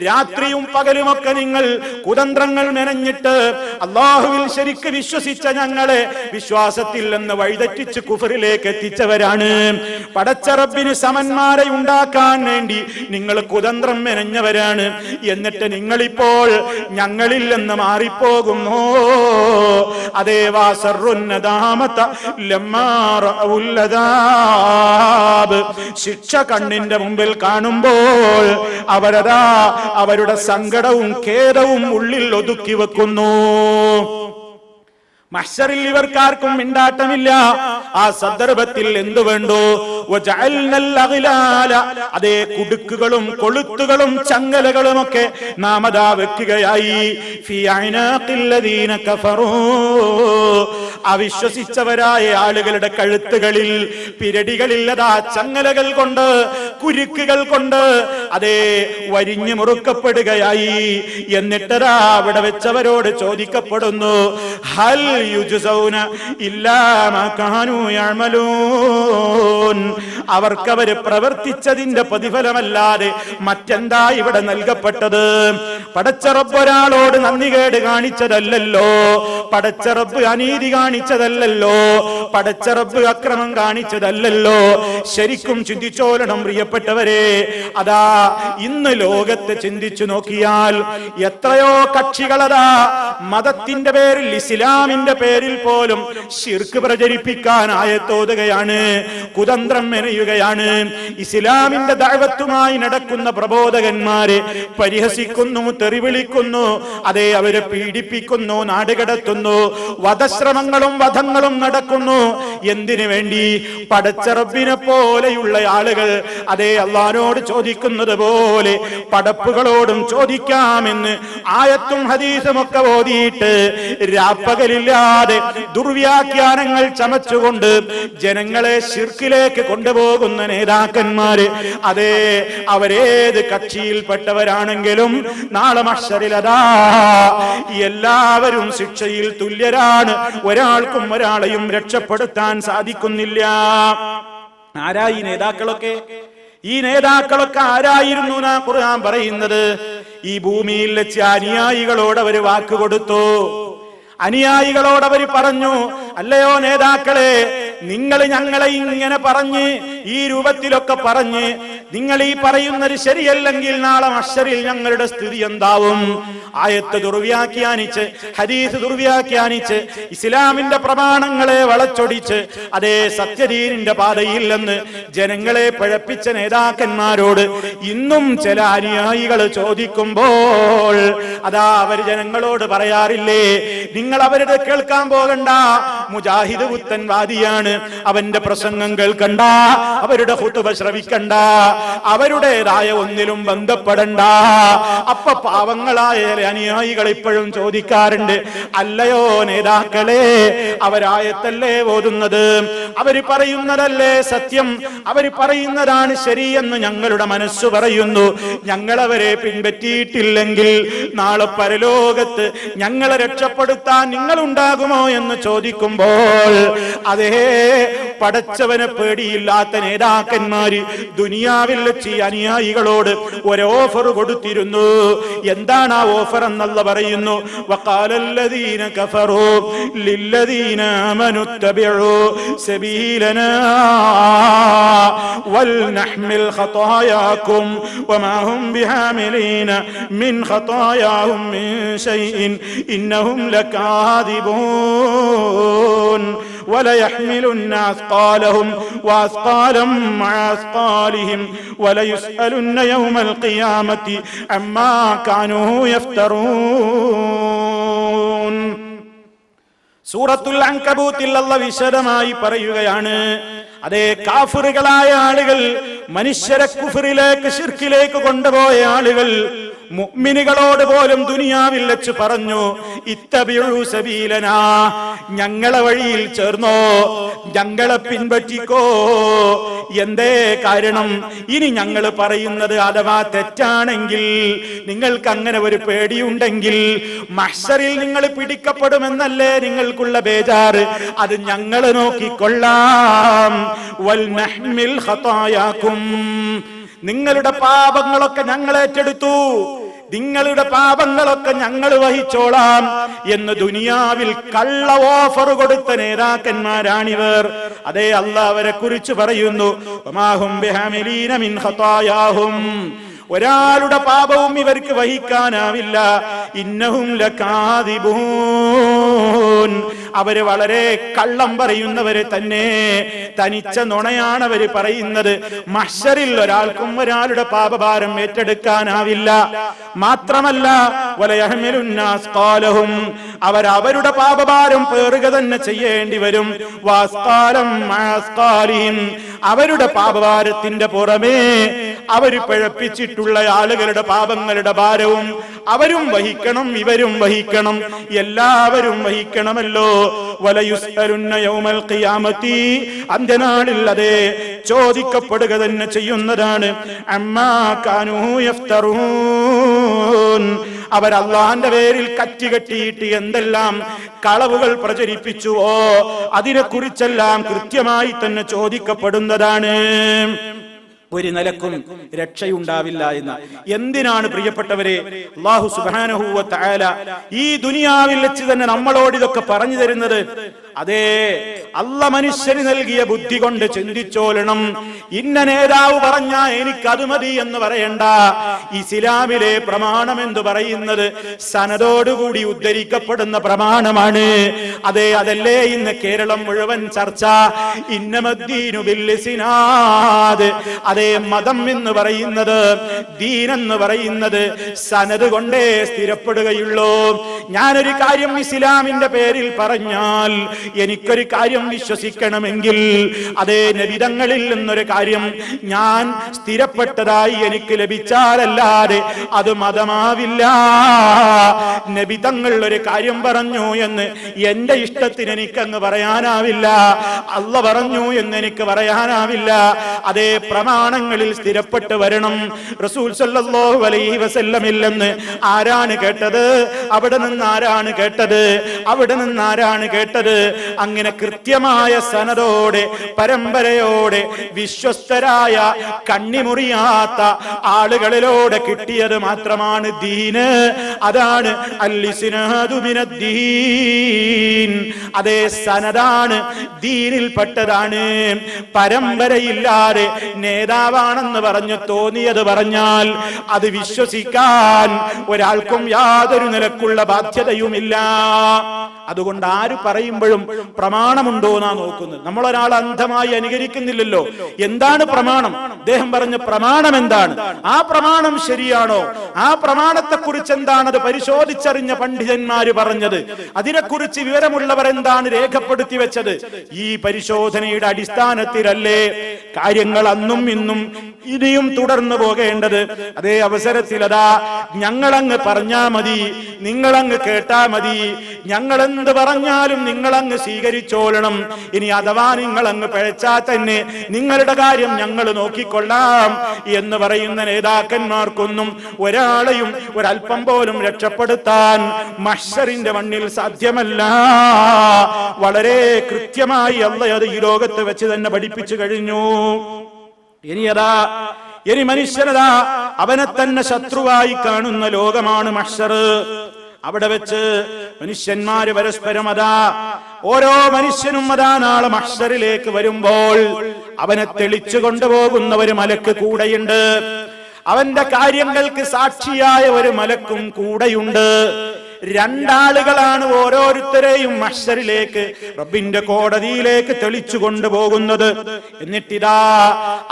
രാത്രിയും പകലുമൊക്കെ നിങ്ങൾ കുതന്ത്രങ്ങൾ മെനഞ്ഞിട്ട് അല്ലാഹുവിൽ ശരിക്ക് വിശ്വസിച്ച ഞങ്ങളെ വിശ്വാസത്തിൽ നിന്ന് വഴിതെറ്റിച്ച് കുഫറിലേക്ക് എത്തിച്ചവരാണ്. പടച്ച റബ്ബിന് സമന്മാരെ ഉണ്ടാക്കാൻ വേണ്ടി നിങ്ങൾ കുതന്ത്രം മെനഞ്ഞവരാണ്. എന്നിട്ട് നിങ്ങളിപ്പോൾ ഞങ്ങളിൽ നിന്ന് മാറിപ്പോകുന്നു. അതേ വാസറുന്നദാമത ലമ്മാ റഅഉൽ അദാബ്, ശിക്ഷ കണ്ണിന്റെ മുമ്പിൽ കാണുമ്പോൾ അവരതാ അവരുടെ സങ്കടവും ഖേദവും ഉള്ളിൽ ഒതുക്കി വെക്കുന്നു. മഹ്ശറിൽ ഇവർക്കാർക്കും മിണ്ടാട്ടമില്ല. ആ സന്ദർഭത്തിൽ എന്തു വേണ്ടോ? അതേ കുടുക്കുകളും കൊളുത്തുകളും ചങ്ങലകളും ഒക്കെ നാം അതാ വെക്കുകയായി. അവിശ്വസിച്ചവരായ ആളുകളുടെ കഴുത്തുകളിൽ, പിരടികളിൽ അതാ ചങ്ങലകൾ കൊണ്ട്, കുരുക്കുകൾ കൊണ്ട് അതേ വരിഞ്ഞു മുറുക്കപ്പെടുകയായി. എന്നിട്ടതാ അവിടെ വെച്ചവരോട് ചോദിക്കപ്പെടുന്നു, ഹൽ യുജ്സൗന ഇല്ലാ മാ കാനൂ യഅമലൂൻ, അവർക്കവര് പ്രവർത്തിച്ചതിന്റെ പ്രതിഫലമല്ലാതെ മറ്റെന്താ ഇവിടെ നൽകപ്പെട്ടത്? പടച്ച റബ്ബ് ഒരാളോട് നന്ദികേട് കാണിച്ചതല്ലല്ലോ, പടച്ച റബ്ബ് അനീതി കാണിച്ചതല്ലല്ലോ, പടച്ച റബ്ബ് അക്രമം കാണിച്ചതല്ലല്ലോ. ശരിക്കും ചിന്തിച്ചോളണം പ്രിയപ്പെട്ടവരെ. അതാ ഇന്ന് ലോകത്ത് ചിന്തിച്ചു നോക്കിയാൽ എത്രയോ കക്ഷികളതാ മതത്തിന്റെ പേരിൽ, ഇസ്ലാമിന്റെ പേരിൽ പോലും ശിർക്ക് പ്രചരിപ്പിക്കാൻ ആയത്തോതുകയാണ്, കുതന്ത്രം മെനയുകയാണ്. ഇസ്ലാമിന്റെ ദഅവത്തുമായി നടക്കുന്ന പ്രബോധകന്മാരെ പരിഹസിക്കുന്നു, തെറിവിളിക്കുന്നു, അതേ അവരെ പീഡിപ്പിക്കുന്നു, നാടുകടത്തുന്നു, വധശ്രമങ്ങളും വധങ്ങളും നടക്കുന്നു. എന്തിനു വേണ്ടി? പടച്ച റബ്ബിനെ പോലെയുള്ള ആളുകൾ അതേ അല്ലാഹുവോട് ചോദിക്കുന്നത് പോലെ പടപ്പുകളോടും ചോദിക്കാമെന്ന് ആയത്തും ഹദീസും ഒക്കെ ഓതിയിട്ട് രാപ്പകലില്ലാതെ ദുർവ്യാഖ്യാനങ്ങൾ ചമച്ചുകൊണ്ട് ജനങ്ങളെ ശിർക്കിലേക്ക് കൊണ്ടുപോകുന്ന നേതാക്കന്മാര്, അതേ അവരേത് കക്ഷിയിൽപ്പെട്ടവരാണെങ്കിലും നാളെ മഹ്ശറിൽ അതാ എല്ലാവരും ശിക്ഷയിൽ തുല്യരാണ്. ഒരാൾക്കും ഒരാളെയും രക്ഷപ്പെടുത്താൻ സാധിക്കുന്നില്ല. ആരാ ഈ നേതാക്കളൊക്കെ? ഈ നേതാക്കളൊക്കെ ആരായിരുന്നു എന്നാ ഖുർആൻ പറയുന്നത്? ഈ ഭൂമിയിൽ വെച്ച് അനുയായികളോട് അവർ വാക്ക് കൊടുത്തു. അനുയായികളോട് അവർ പറഞ്ഞു, അല്ലയോ നേതാക്കളെ, നിങ്ങൾ ഞങ്ങളെ ഇങ്ങനെ പറഞ്ഞ് ഈ രൂപത്തിലൊക്കെ പറഞ്ഞ് നിങ്ങൾ ഈ പറയുന്നത് ശരിയല്ലെങ്കിൽ നാളെ മഹ്ശറിൽ ഞങ്ങളുടെ സ്ഥിതി എന്താവും? ആയത്ത് ദുർവ്യാഖ്യാനിച്ച്, ഹദീസ് ദുർവ്യാഖ്യാനിച്ച്, ഇസ്ലാമിന്റെ പ്രമാണങ്ങളെ വളച്ചൊടിച്ച് അതേ സത്യദീനിന്റെ പാതയിൽ നിന്ന് ജനങ്ങളെ പഴപ്പിച്ച നേതാക്കന്മാരോട് ഇന്നും ചില അനുയായികൾ ചോദിക്കുമ്പോൾ അതാ അവർ ജനങ്ങളോട് പറയാറില്ലേ, നിങ്ങൾ അവരുടെ കേൾക്കാൻ പോകണ്ട, മുജാഹിദ് പുത്തൻവാദിയാണ്, അവന്റെ പ്രസംഗം കേൾക്കണ്ട, അവരുടെ ഖുതുബ ശ്രവിക്കണ്ട, അവരുടേതായ ഒന്നിലും ബന്ധപ്പെടണ്ട. അപ്പൊ പാവങ്ങളായ അനുയായികൾ ഇപ്പോഴും ചോദിക്കാറുണ്ട്, അല്ലയോ നേതാക്കളെ, അവരായത്തല്ലേ ഓതുന്നത്, അവര് പറയുന്നതല്ലേ സത്യം, അവര് പറയുന്നതാണ് ശരിയെന്ന് ഞങ്ങളുടെ മനസ്സ് പറയുന്നു. ഞങ്ങളവരെ പിൻപറ്റിയിട്ടില്ലെങ്കിൽ നാളെ പരലോകത്ത് ഞങ്ങളെ രക്ഷപ്പെടുത്താൻ നിങ്ങൾ ഉണ്ടാകുമോ എന്ന് ചോദിക്കുമ്പോൾ അതേ പടച്ചവനെ പേടിയില്ലാത്ത നേതാക്കന്മാര് ദുനിയാവിൽ വെച്ച് അനുയായികളോട് ഒരു ഓഫർ കൊടുത്തിരുന്നു. എന്താണ് ആ ഓഫർ എന്നല്ല പറയുന്നു, വഖാലല്ലദീന കഫറൂ ലില്ലദീന ആമനു തബിഉ സബീലനാ വൽനഹ്മിൽ ഖതായാകും വമാ ഹും ബിഹാമിലീന മിൻ ഖതായാഹും മിൻ ശൈഇൻ ഇന്നഹും ലകാദിബൂൻ وَلَيَحْمِلُنَّ أَثْقَالَهُمْ وَأَثْقَالًا مَعَ أَثْقَالِهِمْ وَلَيُسْأَلُنَّ يَوْمَ الْقِيَامَةِ عَمَّا كَانُوا يَفْتَرُونَ. സൂറത്തുൽ അൻകബൂത്തിൽ അല്ലാഹു വിശദമായി പറയുകയാണ്, അതേ കാഫിറുകളായ ആളുകൾ, മനുഷ്യരെ കുഫറിലേക്ക് ശിർക്കിലേക്ക് കൊണ്ടുപോയ ആളുകൾ മുഅ്മിനുകളോട് പോലും ദുനിയാവിൽ വെച്ച് പറഞ്ഞു, ഇത്തബിഉ സബീലനാ, ഞങ്ങളെ വഴിയിൽ ചേർന്നോ, ഞങ്ങളെ പിൻപറ്റിക്കോ. എന്തേ കാരണം? ഇനി ഞങ്ങൾ പറയുന്നത് അഥവാ തെറ്റാണെങ്കിൽ, നിങ്ങൾക്ക് അങ്ങനെ ഒരു പേടിയുണ്ടെങ്കിൽ മഹ്ശറിൽ നിങ്ങൾ പിടിക്കപ്പെടുമെന്നല്ലേ നിങ്ങൾക്കുള്ള ബേജാറ്, അത് ഞങ്ങൾ നോക്കിക്കൊള്ളാം. വൽനഹ്മിൽ ഖതായാകും, നിങ്ങളുടെ പാപങ്ങളൊക്കെ ഞങ്ങൾ ഏറ്റെടുത്തു, നിങ്ങളുടെ പാപങ്ങളൊക്കെ ഞങ്ങൾ വഹിച്ചോളാം എന്ന് ദുനിയാവിൽ കള്ള ഓഫർ കൊടുത്ത നേതാക്കന്മാരാണിവർ. അതേ അല്ലാഹ് അവരെ കുറിച്ച് പറയുന്നു, വമാഹും ബിഹാമിലീന മിൻ ഖതായാഹും, ഒരാളുടെ പാപവും ഇവർക്ക് വഹിക്കാനാവില്ല. ഇന്നഹും ലകാദിബൂൻ, അവര് വളരെ കള്ളം പറയുന്നവര് തന്നെ, തനിച്ച നുണയാണ് അവര് പറയുന്നത്. മഹ്ശറിൽ ഒരാൾക്കും ഒരാളുടെ പാപഭാരം ഏറ്റെടുക്കാനാവില്ല. മാത്രമല്ല വലയഹ്മിലുന്ന അസ്ഖാലഹും, അവരവരുടെ പാപഭാരം പേറുക തന്നെ ചെയ്യേണ്ടി വരും. വഅസ്ഖാലം മഅ അസ്ഖാലിഹിം, അവരുടെ പാപഭാരത്തിന്റെ പുറമേ അവര് പിഴപ്പിച്ചിട്ടുള്ള ആളുകളുടെ പാപങ്ങളുടെ ഭാരവും അവരും വഹിക്കണം, ഇവരും വഹിക്കണം, എല്ലാവരും വഹിക്കണമല്ലോ. വലയുസ്അലുന്ന യൗമൽ ഖിയാമത്തി, അന്ത്യനാളിൽ അതേ ചോദിക്കപ്പെടുക തന്നെ ചെയ്യുന്നതാണ്. അമ്മാ കാനൂ യഫ്തറൂൻ, അവർ അല്ലാഹുവിന്റെ പേരിൽ കറ്റുകെട്ടിയിട്ട് എന്തെല്ലാം കളവുകൾ പ്രചരിപ്പിച്ചുവോ അതിനെക്കുറിച്ചെല്ലാം കൃത്യമായി തന്നെ ചോദിക്കപ്പെടുന്നതാണ്. ഒരു നിലക്കും രക്ഷയുണ്ടാവില്ല എന്ന്. എന്തിനാണ് പ്രിയപ്പെട്ടവരെ അല്ലാഹു സുബ്ഹാനഹു വ തആല ഈ ദുനിയാവിൽ വെച്ച് തന്നെ നമ്മളോട് ഇതൊക്കെ പറഞ്ഞു തരുന്നത്? അതേ അല്ല മനുഷ്യന് നൽകിയ ബുദ്ധി കൊണ്ട് ചിന്തിച്ചോളണം. ഇന്ന നേതാവ് പറഞ്ഞാ എനിക്കത് മതി എന്ന് പറയണ്ട. ഇസ്ലാമിലെ പ്രമാണം എന്ന് പറയുന്നത് സനദോടുകൂടി ഉദ്ധരിക്കപ്പെടുന്ന പ്രമാണമാണ്. അതേ, അതല്ലേ ഇന്ന് കേരളം മുഴുവൻ ചർച്ച. ഇന്നമദ്ദീനു ബിൽഇസ്നാദ്. അതേ, മതം എന്ന് പറയുന്നത്, ദീൻ എന്ന് പറയുന്നത് സനദ് കൊണ്ടേ സ്ഥിരപ്പെടുകയുള്ളൂ. ഞാനൊരു കാര്യം ഇസ്ലാമിന്റെ പേരിൽ പറഞ്ഞാൽ എനിക്കൊരു കാര്യം വിശ്വസിക്കണമെങ്കിൽ അതേ നബിതങ്ങളിൽ നിന്നൊരു കാര്യം ഞാൻ സ്ഥിരപ്പെട്ടതായി എനിക്ക് ലഭിച്ചാലല്ലാതെ അത് മതമാവില്ല. നബിതങ്ങൾ ഒരു കാര്യം പറഞ്ഞു എന്ന് എന്റെ ഇഷ്ടത്തിന് എനിക്കങ്ങ് പറയാനാവില്ല. അല്ല പറഞ്ഞു എന്ന് എനിക്ക് പറയാനാവില്ല. അതേ, പ്രമാണങ്ങളിൽ സ്ഥിരപ്പെട്ട് വരണം. റസൂൽ സല്ലല്ലാഹു അലൈഹി വസല്ലമിൽ നിന്ന് ആരാണ് കേട്ടത്? അവിടെ നിന്ന് ആരാണ് കേട്ടത്? അവിടെ നിന്ന് ആരാണ് കേട്ടത്? അങ്ങനെ കൃത്യമായ സനദോടെ പരമ്പരയോടെ വിശ്വസ്തരായ കണ്ണിമുറിയാത്ത ആളുകളിലൂടെ കിട്ടിയത് മാത്രമാണ് ദീന്. അതാണ് അൽ-ഇസ്നാദു മിനദ്ദീൻ. അതേ, സനദാണ് ദീനിൽപ്പെട്ടതാണ്. പരമ്പരയില്ലാതെ നേതാവാണെന്ന് പറഞ്ഞു തോന്നിയത് പറഞ്ഞാൽ അത് വിശ്വസിക്കാൻ ഒരാൾക്കും യാതൊരു നിലക്കുള്ള ബാധ്യതയുമില്ല. അതുകൊണ്ട് ആര് പറയുമ്പോഴും പ്രമാണമുണ്ടോ എന്നാ നോക്കുന്നത്. നമ്മളൊരാൾ അന്ധമായി അനുകരിക്കുന്നില്ലല്ലോ. എന്താണ് പ്രമാണം? അദ്ദേഹം പറഞ്ഞ പ്രമാണം എന്താണ്? ആ പ്രമാണം ശരിയാണോ? ആ പ്രമാണത്തെ കുറിച്ച് എന്താണ് അത് പരിശോധിച്ചറിഞ്ഞ പണ്ഡിതന്മാര് പറഞ്ഞത്? അതിനെക്കുറിച്ച് വിവരമുള്ളവർ എന്താണ് രേഖപ്പെടുത്തി വെച്ചത്? ഈ പരിശോധനയുടെ അടിസ്ഥാനത്തിലല്ലേ കാര്യങ്ങൾ അന്നും ഇന്നും ഇനിയും തുടർന്നു പോകേണ്ടത്. അതേ അവസരത്തിൽ അതാ ഞങ്ങളങ്ങ് പറഞ്ഞാ മതി, നിങ്ങളങ്ങ് കേട്ടാ മതി, ഞങ്ങൾ എന്ത് പറഞ്ഞാലും നിങ്ങളങ്ങ് സ്വീകരിച്ചോളണം. ഇനി അഥവാ നിങ്ങളങ്ങ് പിഴച്ചാൽ തന്നെ നിങ്ങളുടെ കാര്യം ഞങ്ങൾ നോക്കിക്കൊള്ളാം എന്ന് പറയുന്ന നേതാക്കന്മാർക്കൊന്നും ഒരാളെയും ഒരല്പം പോലും രക്ഷപ്പെടുത്താൻ മഹ്ശറിന്റെ മണ്ണിൽ സാധ്യമല്ല. വളരെ കൃത്യമായി അല്ലാഹു അത് ഈ ലോകത്ത് വെച്ച് തന്നെ പഠിപ്പിച്ചു കഴിഞ്ഞു. ഇനി മനുഷ്യനതാ അവനെ തന്നെ ശത്രുവായി കാണുന്ന ലോകമാണ് മഹ്ശർ. അവിടെ വെച്ച് മനുഷ്യന്മാര് പരസ്പരം അതാ ഓരോ മനുഷ്യനും അതാ നാളെ മഹ്ശറിലേക്ക് വരുമ്പോൾ അവനെ തെളിച്ചു കൊണ്ടുപോകുന്ന ഒരു മലക്ക് കൂടെയുണ്ട്. അവന്റെ കാര്യങ്ങൾക്ക് സാക്ഷിയായ ഒരു മലക്കും കൂടെയുണ്ട്. രണ്ടാളുകളാണ് ഓരോരുത്തരെയും മഹ്ശറിലേക്ക്, റബ്ബിന്റെ കോടതിയിലേക്ക് തെളിച്ചു കൊണ്ടുപോകുന്നത്. എന്നിട്ടിതാ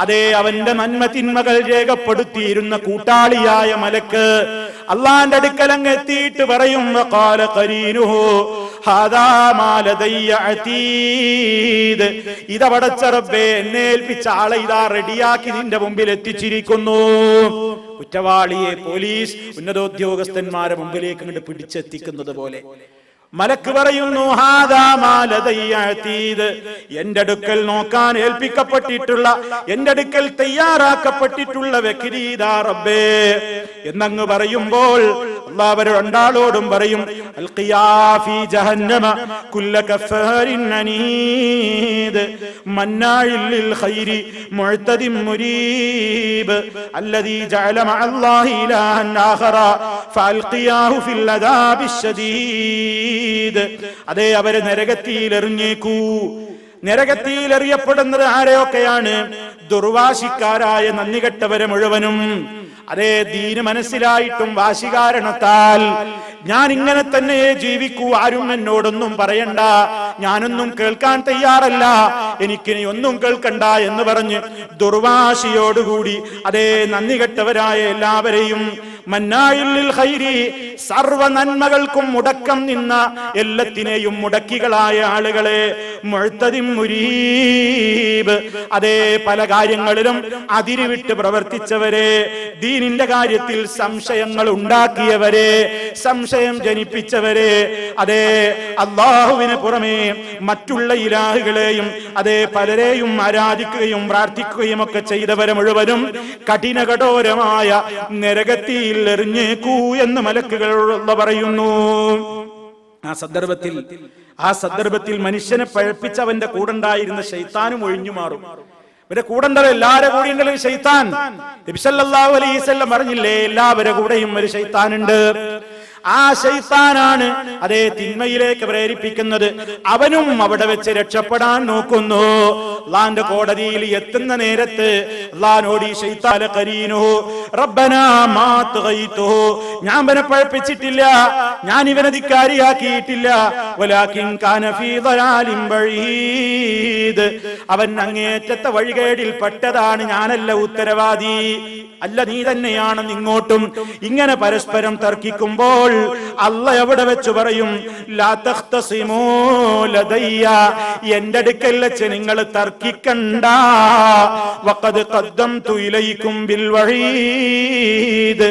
അതേ അവന്റെ നന്മ തിന്മകൾ രേഖപ്പെടുത്തിയിരുന്ന കൂട്ടാളിയായ മലക്ക് അള്ളാന്റെ അടുക്കൽ അങ്ങ് എത്തിയിട്ട് പറയും, വഖാല ഖരീനുഹു ഹാദാ മാ ലദയ്യ അതീദ്. ഇതാ പടച്ച റബ്ബേ, എന്നെ ഏൽപ്പിച്ച ആളെ ഇതാ റെഡിയാക്കി നിന്റെ മുമ്പിൽ എത്തിച്ചിരിക്കുന്നു. കുറ്റവാളിയെ പോലീസ് ഉന്നതോദ്യോഗസ്ഥന്മാരെ മുമ്പിലേക്ക് ഇങ്ങോട്ട് പിടിച്ചെത്തിക്കുന്നത് പോലെ മലക്ക് പറയുന്നു, ഹാദാ മാ ലദയ്യ അതീദ്. എന്റെ അടുക്കൽ നോക്കാൻ ഏൽപ്പിക്കപ്പെട്ടിട്ടുള്ള, എന്റെ അടുക്കൽ തയ്യാറാക്കപ്പെട്ടിട്ടുള്ള വ്യക്തി ഇതാ റബ്ബേ എന്നങ്ങ് പറയുമ്പോൾ അല്ലാഹു അവരെ രണ്ടാളോടും പറയും, അൽഖിയാ ഫീ ജഹന്നമ കുല്ല കഫാരിൻ അനീദ് മന്നാഇൽ ലിൽ ഖൈരി മുഅ്തദിം മുരീബ് അല്ലദീ ജഅല മഅല്ലാഹി ഇലാഹൻ ആഖറ ഫഅൽഖിയാഹു ഫിൽ അദാബിശ് ശദീദ്. അതേ, അവരെ നരകത്തിൽ എറിഞ്ഞേക്കൂ. നരകത്തിൽ എറിയപ്പെടുന്നത് ആരെയൊക്കെയാണ്? ദുർവാശിക്കാരായ നന്ദികെട്ടവരെ മുഴുവനും. അതേ, ദീന് മനസ്സിലായിട്ടും വാശി കാരണത്താൽ ഞാൻ ഇങ്ങനെ തന്നെ ജീവിക്കൂ, ആരും എന്നോടൊന്നും പറയണ്ട, ഞാനൊന്നും കേൾക്കാൻ തയ്യാറല്ല, എനിക്കിനി ഒന്നും കേൾക്കണ്ട എന്ന് പറഞ്ഞ് ദുർവാശിയോടുകൂടി അതേ നന്ദികെട്ടവരായ എല്ലാവരെയും മന്നാഇൽ ലിൽ ഖൈരി, സർവ നന്മകൾക്കും മുടക്കം നിന്ന എല്ലാത്തിനെയും മുടക്കികളായ ആളുകളെ, മുഅ്തദിം മുരീബ് അതേ പല കാര്യങ്ങളിലും അതിരുവിട്ട് പ്രവർത്തിച്ചവരെ, ദീനിന്റെ കാര്യത്തിൽ സംശയങ്ങൾ ഉണ്ടാക്കിയവരെ, സംശയം ജനിപ്പിച്ചവരെ, അതേ അല്ലാഹുവിന് പുറമെ മറ്റുള്ള ഇലാഹുകളെയും അതേ പലരെയും ആരാധിക്കുകയും പ്രാർത്ഥിക്കുകയും ഒക്കെ ചെയ്തവരെ മുഴുവനും കഠിന കഠോരമായ നരകത്തിൽ എറിഞ്ഞേക്കൂ എന്ന് മലക്കുകൾ പറയുന്നു. ആ സന്ദർഭത്തിൽ മനുഷ്യനെ പഴപ്പിച്ച അവന്റെ കൂടെണ്ടായിരുന്ന ശൈത്താനും ഒഴിഞ്ഞു മാറും. ഇവരെ കൂടെണ്ടല്ലോ, എല്ലാവരുടെ കൂടെ ഉണ്ടല്ലോ ശൈത്താൻ. നബി സല്ലല്ലാഹു അലൈഹി വസല്ലം പറഞ്ഞില്ലേ, എല്ലാവരുടെ കൂടെയും ഒരു ശൈത്താനുണ്ട്. ആ ശൈത്താനാണ് അതേ തിന്മയിലേക്ക് പ്രേരിപ്പിക്കുന്നത്. അവനും അവിടെ വെച്ച് രക്ഷപ്പെടാൻ നോക്കുന്നു. അല്ലാഹുവിന്റെ കോടതിയിൽ എത്തുന്ന നേരത്ത് അല്ലാഹുവോട് ഈ ശൈത്താൻ ഖരീനുഹു റബ്ബനാ മാ തഗൈതുഹു, ഞാൻ ഇവനെ പഴപ്പിച്ചിട്ടില്ല, ഞാൻ ഇവനെ ധിക്കാരിയാക്കിയിട്ടില്ല, വലാകിൻ കാന ഫീ ദലാലിൻ ബഈദ്, അവൻ അങ്ങേറ്റത്തെ വഴികേടിൽ പെട്ടതാണ്, ഞാനല്ല ഉത്തരവാദി, അല്ല നീ തന്നെയാണെന്ന് ഇങ്ങോട്ടും ഇങ്ങനെ പരസ്പരം തർക്കിക്കുമ്പോൾ അല്ലാഹ് എവിടെ വെച്ച് പറയും, ലാ തഖ്തസിമൂ ലദയ്യ, എന്റെ അടുക്കൽ വെച്ച് നിങ്ങൾ തർക്കിക്കണ്ട, വഖദ് ഖദ്ദംതു ഇലൈക്കും ബിൽ വഈദ്,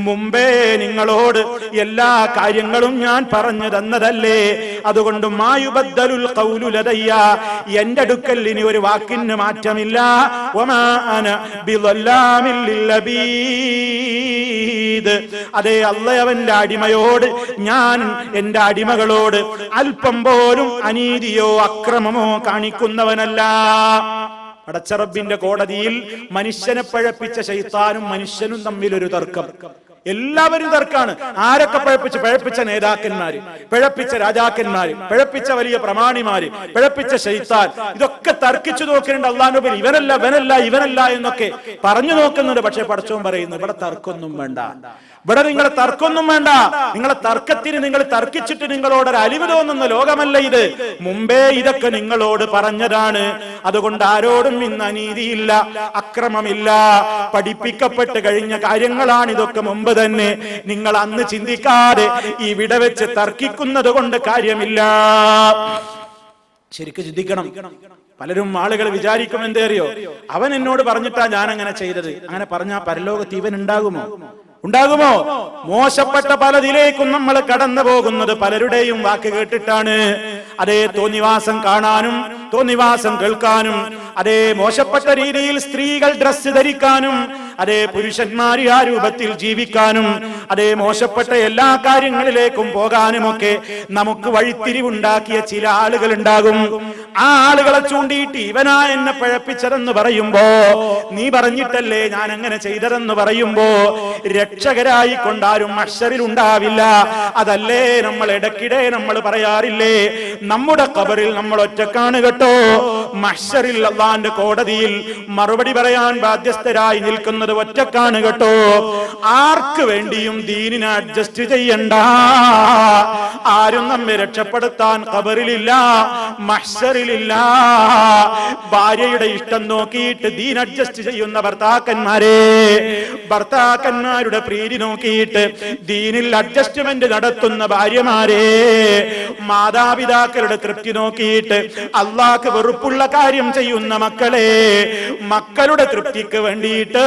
മുമ്പേ നിങ്ങളോട് എല്ലാ കാര്യങ്ങളും ഞാൻ പറഞ്ഞു തന്നതല്ലേ, അതുകൊണ്ട് മായുബദ്ദലുൽ ഖൗലു ലദയ്യ, എന്റെ അടുക്കൽ ഇനി ഒരു വാക്കിന് മാറ്റമില്ല, വമാ അന ബിളല്ലാമിൽ ലില്ലബീദ്, അതേ അല്ലാഹ് അവന്റെ അടിമയോട്, ഞാൻ എന്റെ അടിമകളോട് അല്പം പോലും അനീതിയോ അക്രമമോ കാണിക്കുന്നവനല്ല. പടച്ച റബ്ബിന്റെ കോടതിയിൽ മനുഷ്യനെ പഴപ്പിച്ച ശൈത്താനും മനുഷ്യനും തമ്മിലൊരു തർക്കം. എല്ലാവരും തർക്കാണ്. ആരൊക്കെ പഴപ്പിച്ച നേതാക്കന്മാര്, പിഴപ്പിച്ച രാജാക്കന്മാര്, പിഴപ്പിച്ച വലിയ പ്രമാണിമാര്, പിഴപ്പിച്ച ശൈത്താൻ, ഇതൊക്കെ തർക്കിച്ചു നോക്കുന്നുണ്ട്. അല്ലാഹുവിന്റെ പേരിൽ ഇവനല്ല ഇവനല്ല ഇവനല്ല എന്നൊക്കെ പറഞ്ഞു നോക്കുന്നുണ്ട്. പക്ഷെ പടച്ചോൻ പറയുന്നു, ഇവിടെ തർക്കൊന്നും വേണ്ട, ഇവിടെ നിങ്ങളെ തർക്കൊന്നും വേണ്ട, നിങ്ങളെ തർക്കത്തിന് നിങ്ങൾ തർക്കിച്ചിട്ട് നിങ്ങളോടൊരു അലിവ് തോന്നുന്ന ലോകമല്ല ഇത്, മുമ്പേ ഇതൊക്കെ നിങ്ങളോട് പറഞ്ഞതാണ്. അതുകൊണ്ട് ആരോടും ഇന്ന് അനീതിയില്ല, അക്രമമില്ല, പഠിപ്പിക്കപ്പെട്ട് കഴിഞ്ഞ കാര്യങ്ങളാണ് ഇതൊക്കെ മുമ്പ് തന്നെ. നിങ്ങൾ അന്ന് ചിന്തിക്കാതെ ഇവിടെ വെച്ച് തർക്കിക്കുന്നത് കൊണ്ട് കാര്യമില്ല. ശരിക്കും ചിന്തിക്കണം. പലരും ആളുകൾ വിചാരിക്കും എന്തേ അറിയോ, അവൻ എന്നോട് പറഞ്ഞിട്ടാ ഞാൻ അങ്ങനെ ചെയ്തത്, അങ്ങനെ പറഞ്ഞാൽ പരലോകത്ത് ഇവൻ ഉണ്ടാകുമോ? ഉണ്ടാകുമോ? മോശപ്പെട്ട പലതിലേക്കും നമ്മൾ കടന്നു പോകുന്നത് പലരുടെയും വാക്ക് കേട്ടിട്ടാണ്. അതേ തോന്നിവാസം കാണാനും തോന്നിവാസം കേൾക്കാനും, അതേ മോശപ്പെട്ട രീതിയിൽ സ്ത്രീകൾ ഡ്രസ് ധരിക്കാനും, അതേ പുരുഷന്മാര് ആ രൂപത്തിൽ ജീവിക്കാനും, അതേ മോശപ്പെട്ട എല്ലാ കാര്യങ്ങളിലേക്കും പോകാനുമൊക്കെ നമുക്ക് വഴിത്തിരിവുണ്ടാക്കിയ ചില ആളുകൾ ഉണ്ടാകും. ആ ആളുകളെ ചൂണ്ടിയിട്ട് ഇവനാ എന്നെ പഴപ്പിച്ചതെന്ന് പറയുമ്പോ, നീ പറഞ്ഞിട്ടല്ലേ ഞാൻ അങ്ങനെ ചെയ്തതെന്ന് പറയുമ്പോ രക്ഷകരായി കൊണ്ടാരും മഹ്ശറിൽ ഉണ്ടാവില്ല. അതല്ലേ നമ്മൾ ഇടയ്ക്കിടെ നമ്മൾ പറയാറില്ലേ, നമ്മുടെ ഖബറിൽ നമ്മൾ ഒറ്റക്കാണ് കേട്ടോ, മഹ്ശറിൽ അല്ലാഹുവിന്റെ കോടതിയിൽ മറുപടി പറയാൻ ബാധ്യസ്ഥരായി നിൽക്കുന്നത് ഒറ്റക്കാണ് കേട്ടോ. ആർക്ക് വേണ്ടിയും ദീനിനെ അഡ്ജസ്റ്റ് ചെയ്യണ്ട, ആരും നമ്മെ രക്ഷപ്പെടുത്താൻ ഖബറിലില്ല, മഹ്ശറിലില്ല. ഭാര്യയുടെ ഇഷ്ടം നോക്കിയിട്ട് ദീൻ അഡ്ജസ്റ്റ് ചെയ്യുന്ന ഭർത്താക്കന്മാരുടെ പ്രീതി നോക്കിയിട്ട് ദീനിൽ അഡ്ജസ്റ്റ്മെന്റ് നടത്തുന്ന ഭാര്യമാരെ, മാതാപിതാക്കളുടെ തൃപ്തി നോക്കിയിട്ട് അള്ളാഹ്ക്ക് വെറുപ്പുള്ള കാര്യം ചെയ്യുന്ന മക്കളെ, മക്കളുടെ തൃപ്തിക്ക് വേണ്ടിയിട്ട്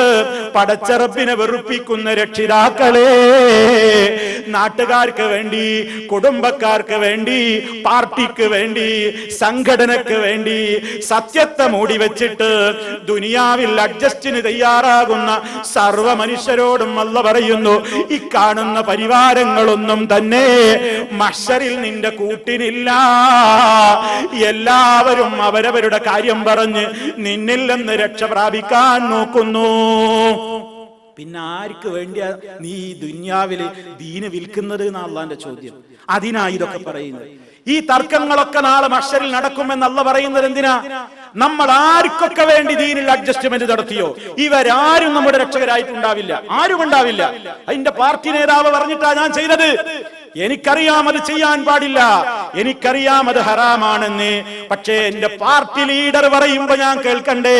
പടച്ച റബ്ബിനെ വെറുപ്പിക്കുന്ന രക്ഷിതാക്കളെ, നാട്ടുകാർക്ക് വേണ്ടി, കുടുംബക്കാർക്ക് വേണ്ടി, പാർട്ടിക്ക് വേണ്ടി, സംഘടനക്ക് വേണ്ടി സത്യത്തെ മൂടി വെച്ചിട്ട് ദുനിയാവിൽ അഡ്ജസ്റ്റിന് തയ്യാറാകുന്ന സർവ്വ മനുഷ്യരോടും അല്ലാഹ് പറയുന്നു, ഈ കാണുന്ന പരിവാരങ്ങളൊന്നും തന്നെ മഹ്ശറിൽ നിന്റെ കൂട്ടിനില്ല. എല്ലാവരും അവരവരുടെ കാര്യം പറഞ്ഞ് നിന്നിൽ നിന്ന് രക്ഷ പ്രാപിക്കാൻ നോക്കുന്നു. പിന്നെ ആർക്ക് വേണ്ടിയാ നീ ദുനിയാവില് ദീന് വിൽക്കുന്നത് എന്നാ അള്ളാന്റെ ചോദ്യം. അതിനാ ഇതൊക്കെ പറയുന്നത്. ഈ തർക്കങ്ങളൊക്കെ നാളെ മഹ്ശറിൽ നടക്കുമെന്ന് അല്ലാഹ് പറയുന്നത് എന്തിനാ? നമ്മൾ ആർക്കൊക്കെ വേണ്ടി ദീനിൽ അഡ്ജസ്റ്റ്മെന്റ് നടത്തിയോ ഇവരാരും നമ്മുടെ രക്ഷകരായിട്ടുണ്ടാവില്ല, ആരും ഉണ്ടാവില്ല. അതിന്റെ പാർട്ടി നേതാവ് പറഞ്ഞിട്ടാ ഞാൻ ചെയ്തത്, എനിക്കറിയാം അത് ചെയ്യാൻ പാടില്ല, എനിക്കറിയാം അത് ഹറാമാണെന്ന്, പക്ഷേ എന്റെ പാർട്ടി ലീഡർ പറയുമ്പോ ഞാൻ കേൾക്കണ്ടേ?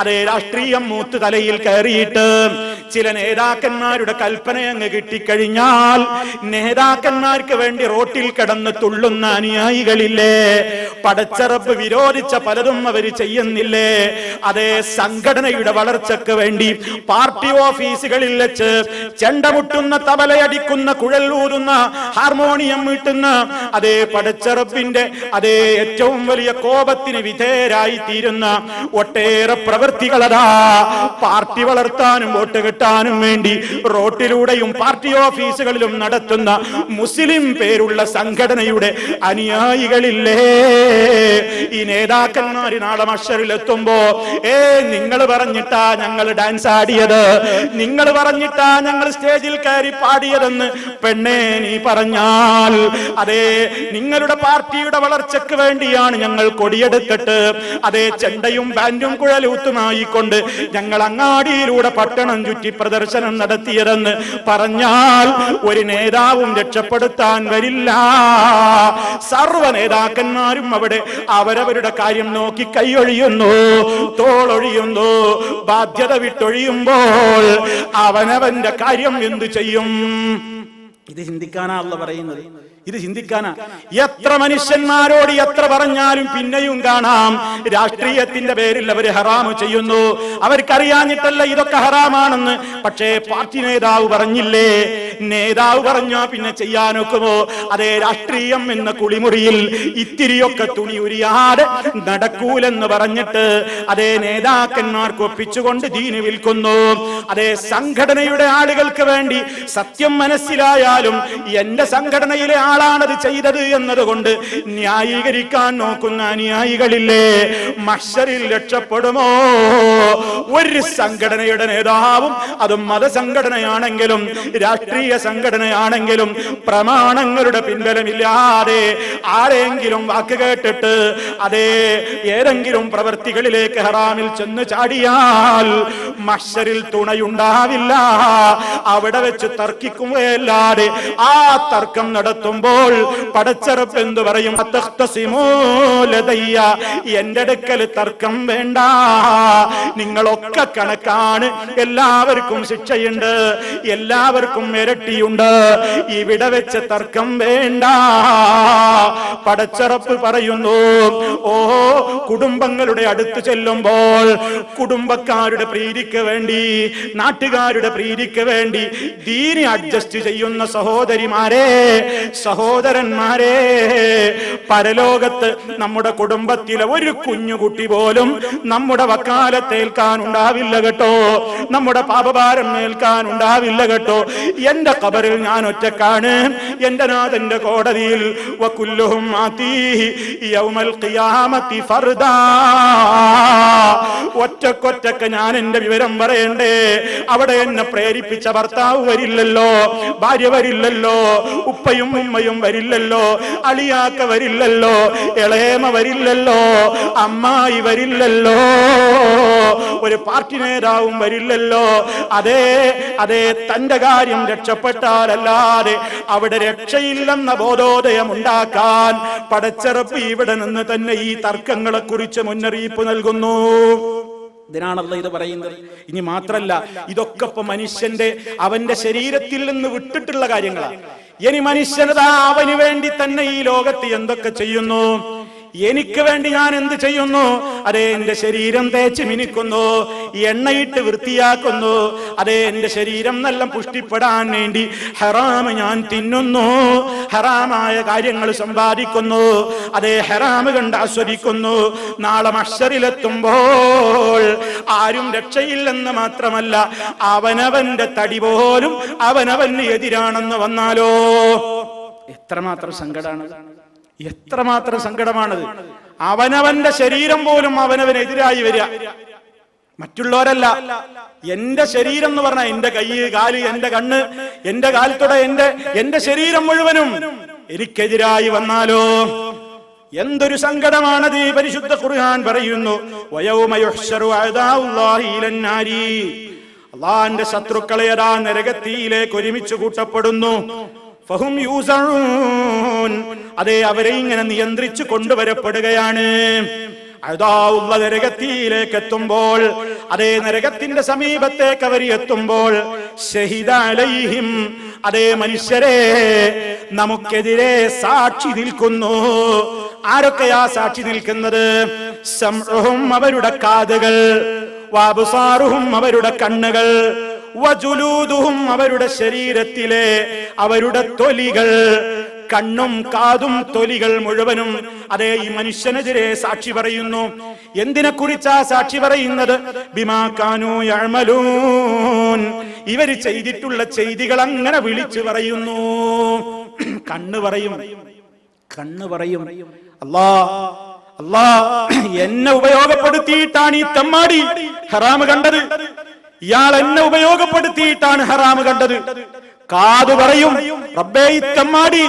അതേ രാഷ്ട്രീയം മൂത്ത് തലയിൽ കയറിയിട്ട് ചില നേതാക്കന്മാരുടെ കൽപ്പന അങ്ങ് കിട്ടിക്കഴിഞ്ഞാൽ നേതാക്കന്മാർക്ക് വേണ്ടി റോട്ടിൽ കിടന്ന് തുള്ളുന്ന അനുയായികളില്ലേ? പടച്ച റബ്ബ് വിരോധിച്ച പലതും അവര് ചെയ്യുന്നില്ലേ? അതേ സംഘടനയുടെ വളർച്ചയ്ക്ക് വേണ്ടി പാർട്ടി ഓഫീസുകളിൽ വെച്ച് ചെണ്ടമുട്ടുന്ന, തബലയടിക്കുന്ന, കുഴൽ ഊതുന്ന ഹാർമോണിയം മീട്ടുന്ന അതേ പടച്ചറപ്പിന്റെ അതേ ഏറ്റവും വലിയ കോപത്തിന് വിധേയരായി തീരുന്ന ഒട്ടേറെ പ്രവൃത്തികളതാ പാർട്ടി വളർത്താനും വോട്ട് കിട്ടാനും വേണ്ടി റോട്ടിലൂടെയും പാർട്ടി ഓഫീസുകളിലും നടത്തുന്ന മുസ്ലിം പേരുള്ള സംഘടനയുടെ അനുയായികളില്ലേ? ഈ നേതാക്കന്മാര് നാളെ മഹ്ശറിലെത്തുമ്പോ നിങ്ങൾ പറഞ്ഞിട്ടാ ഞങ്ങൾ ഡാൻസ് ആടിയത്, നിങ്ങൾ പറഞ്ഞിട്ടാ ഞങ്ങൾ സ്റ്റേജിൽ കയറി പാടിയതെന്ന് പെണ്ണേ നീ പറഞ്ഞാൽ, അതേ നിങ്ങളുടെ പാർട്ടിയുടെ വളർച്ചയ്ക്ക് വേണ്ടിയാണ് ഞങ്ങൾ കൊടിയെടുത്തിട്ട് അതേ ചെണ്ടയും ബാൻഡും കുഴലൂത്തുമായി കൊണ്ട് ഞങ്ങൾ അങ്ങാടിയിലൂടെ പട്ടണം ചുറ്റി പ്രദർശനം നടത്തിയതെന്ന് പറഞ്ഞാൽ ഒരു നേതാവും രക്ഷപ്പെടുത്താൻ വരില്ല. സർവ നേതാക്കന്മാരും അവിടെ അവരവരുടെ കാര്യം നോക്കി കൈയൊഴിയുന്നു, തോളൊഴിയുന്നു. ബാധ്യത വിട്ടൊഴിയുമ്പോൾ അവനവന്റെ കാര്യം എന്തു ചെയ്യും? ഇത് ചിന്തിക്കാനാ അല്ലാഹു പറയുന്നത്. ഇത് ചിന്തിക്കാനാ. എത്ര മനുഷ്യന്മാരോട് എത്ര പറഞ്ഞാലും പിന്നെയും കാണാം രാഷ്ട്രീയത്തിന്റെ പേരിൽ അവർ ഹറാമ് ചെയ്യുന്നു. അവർക്കറിയാഞ്ഞിട്ടല്ല ഇതൊക്കെ ഹറാമാണെന്ന്. പക്ഷേ പാർട്ടി നേതാവ് പറഞ്ഞില്ലേ, നേതാവ് പറഞ്ഞാ പിന്നെ ചെയ്യാനൊക്കുമോ? അതേ രാഷ്ട്രീയം എന്ന കുളിമുറിയിൽ ഇത്തിരിയൊക്കെ തുണി ഉരിയാതെ നടക്കൂലെന്ന് പറഞ്ഞിട്ട് അതേ നേതാക്കന്മാർക്ക് ഒപ്പിച്ചുകൊണ്ട് ദീന് വിൽക്കുന്നു. അതേ സംഘടനയുടെ ആളുകൾക്ക് വേണ്ടി സത്യം മനസ്സിലായാലും എന്റെ സംഘടനയിലെ ആളാണത് ചെയ്തത് എന്നതുകൊണ്ട് ന്യായീകരിക്കാൻ നോക്കുന്ന അനുയായികളില്ലേ? മഹ്ശറിൽ രക്ഷപ്പെടുമോ? ഒരു സംഘടനയുടെ നേതാവും, അതും മതസംഘടനയാണെങ്കിലും രാഷ്ട്രീയ സംഘടനയാണെങ്കിലും പ്രമാണങ്ങളുടെ പിൻബലമില്ലാതെ ആരെങ്കിലും വാക്ക് കേട്ടിട്ട് അതേ ഏതെങ്കിലും പ്രവൃത്തികളിലേക്ക് ഹറാമിൽ ചെന്ന് ചാടിയാൽ മഹ്ശറിൽ തുണയുണ്ടാവില്ല. അവിടെ വെച്ച് തർക്കിക്കുകയല്ലാതെ ആ തർക്കം നടത്തുമ്പോൾ പടച്ചറപ്പ് എന്തു പറയും? എന്റെ അടുക്കൽ തർക്കം വേണ്ട, നിങ്ങളൊക്കെ കണക്കാണ്, എല്ലാവർക്കും ശിക്ഷയുണ്ട്, എല്ലാവർക്കും ഇരട്ടിയുണ്ട്, ഇവിടെ വെച്ച് തർക്കം വേണ്ട. പടച്ചറപ്പ് പറയുന്നു, ഓ കുടുംബങ്ങളുടെ അടുത്ത് ചെല്ലുമ്പോൾ കുടുംബക്കാരുടെ പ്രീതിക്ക് വേണ്ടി, നാട്ടുകാരുടെ പ്രീതിക്ക് വേണ്ടി ദീനി അഡ്ജസ്റ്റ് ചെയ്യുന്ന സഹോദരിമാരെ, സഹോദരന്മാരെ, പരലോകത്ത് നമ്മുടെ കുടുംബത്തിലെ ഒരു കുഞ്ഞുകുട്ടി പോലും നമ്മുടെ വക്കാലത്തേൽക്കാൻ ഉണ്ടാവില്ല കേട്ടോ, നമ്മുടെ പാപഭാരം ഏൽക്കാൻ ഉണ്ടാവില്ല കേട്ടോ. എന്റെ ഖബറിൽ ഞാൻ ഒറ്റക്കാണ്, എന്റെ നാഥന്റെ കോടതിയിൽ വകുല്ലുഹും ആതീഹി യൗമൽ ഖിയാമത്തി ഫർദാ. ഒറ്റക്കൊറ്റക്ക് ഞാൻ എന്റെ വിവരം പറയണ്ടേ? അവിടെ എന്നെ പ്രേരിപ്പിച്ച ഭർത്താവ് വരില്ലല്ലോ, ഭാര്യ വരില്ലല്ലോ, ഉപ്പയും ഉമ്മയും വരില്ലല്ലോ, അളിയാക്ക വരില്ലല്ലോ, ഇളയമ വരില്ലല്ലോ, അമ്മായി വരില്ലല്ലോ, ഒരു പാർട്ടി നേതാവും വരില്ലല്ലോ. അതേ അതേ തന്റെ കാര്യം രക്ഷപ്പെട്ടാലല്ലാതെ അവിടെ രക്ഷയില്ലെന്ന ബോധോദയം ഉണ്ടാക്കാൻ പടച്ചറപ്പ് ഇവിടെ നിന്ന് തന്നെ ഈ തർക്കങ്ങളെ കുറിച്ച് മുന്നറിയിപ്പ് നൽകുന്നു. ഇതിനാണല്ലോ ഇത് പറയുന്നത്. ഇനി മാത്രല്ല, ഇതൊക്കെ ഇപ്പൊ മനുഷ്യന്റെ അവന്റെ ശരീരത്തിൽ നിന്ന് വിട്ടിട്ടുള്ള കാര്യങ്ങളാണ്. ഇനി മനുഷ്യനതാ അവന് വേണ്ടി തന്നെ ഈ ലോകത്ത് എന്തൊക്കെ ചെയ്യുന്നു? എനിക്ക് വേണ്ടി ഞാൻ എന്ത് ചെയ്യുന്നു? അതേ എന്റെ ശരീരം തേച്ച് മിനുക്കുന്നു, എണ്ണയിട്ട് വൃത്തിയാക്കുന്നു, അതേ എന്റെ ശരീരം നല്ല പുഷ്ടിപ്പെടാൻ വേണ്ടി ഹറാമ് ഞാൻ തിന്നുന്നു, ഹറാമായ കാര്യങ്ങൾ സമ്പാദിക്കുന്നു, അതേ ഹറാമ് കണ്ട് ആസ്വദിക്കുന്നു. നാളെ മഹ്ശറിലെത്തുമ്പോൾ ആരും രക്ഷയില്ലെന്ന് മാത്രമല്ല, അവനവന്റെ തടി പോലും അവനവന് എതിരാണെന്ന് വന്നാലോ എത്രമാത്രം സങ്കടമാണ്, എത്രമാത്രം സങ്കടമാണത്. അവനവന്റെ ശരീരം പോലും അവനവനെതിരായി വരിക, മറ്റുള്ളവരല്ല. എന്റെ ശരീരം എന്ന് പറഞ്ഞാൽ എന്റെ കൈ, കാല്, എന്റെ കണ്ണ്, എന്റെ കാലത്തോട, എന്റെ ശരീരം മുഴുവനും എനിക്കെതിരായി വന്നാലോ എന്തൊരു സങ്കടമാണത്. ഈ പരിശുദ്ധ ഖുർആൻ പറയുന്നു, വയൗമ യുഹ്ശറു അഅദാഉല്ലാഹി ഇലന്നാരി. അല്ലാഹുവിന്റെ ശത്രുക്കളെ അതാ നരകത്തിയിലേക്ക് ഒരുമിച്ച് കൂട്ടപ്പെടുന്നു. ഫഹും യൂസഊൻ, അതേ അവരെ ഇങ്ങനെ നിയന്ത്രിച്ചു കൊണ്ടുവരപ്പെടുകയാണ്. അതാഉള്ള നരകത്തിയിലേക്ക് എത്തുമ്പോൾ, അതേ നരകത്തിന്റെ സമീപത്തേക്ക് അവർ എത്തുമ്പോൾ, ശഹിദ അലൈഹിം, അതേ മനുഷ്യരെ നമുക്കെതിരെ സാക്ഷി നിൽക്കുന്നു. ആരൊക്കെയാ സാക്ഷി നിൽക്കുന്നത്? സംഉഹും, അവരുടെ കാതുകൾ, വഅബ്സാറുഹും, അവരുടെ കണ്ണുകൾ, വജുലൂദുഹും അവരുടെ ശരീരത്തിലെ അവരുടെ തൊലികൾ, കണ്ണും കാതും തൊലികൾ മുഴുവനും അതേ ഈ മനുഷ്യനെതിരെ സാക്ഷി പറയുന്നു. എന്തിനെ കുറിച്ചാ സാക്ഷി പറയുന്നത്? ബിമാ കാനൂ യഅമലൂൻ, ഇവര് ചെയ്തിട്ടുള്ള ചെയ്തികൾ അങ്ങനെ വിളിച്ചു പറയുന്നു. കണ്ണ് പറയും അല്ലാ എന്നെ ഉപയോഗപ്പെടുത്തിയിട്ടാണ് ഈ തെമ്മാടി ഹറാമ് കണ്ടത്, ഇയാൾ എന്നെ ഉപയോഗപ്പെടുത്തിയിട്ടാണ് ഹറാമ് കണ്ടത്. കാത് പറയും റബ്ബേ ഈ തെമ്മാടി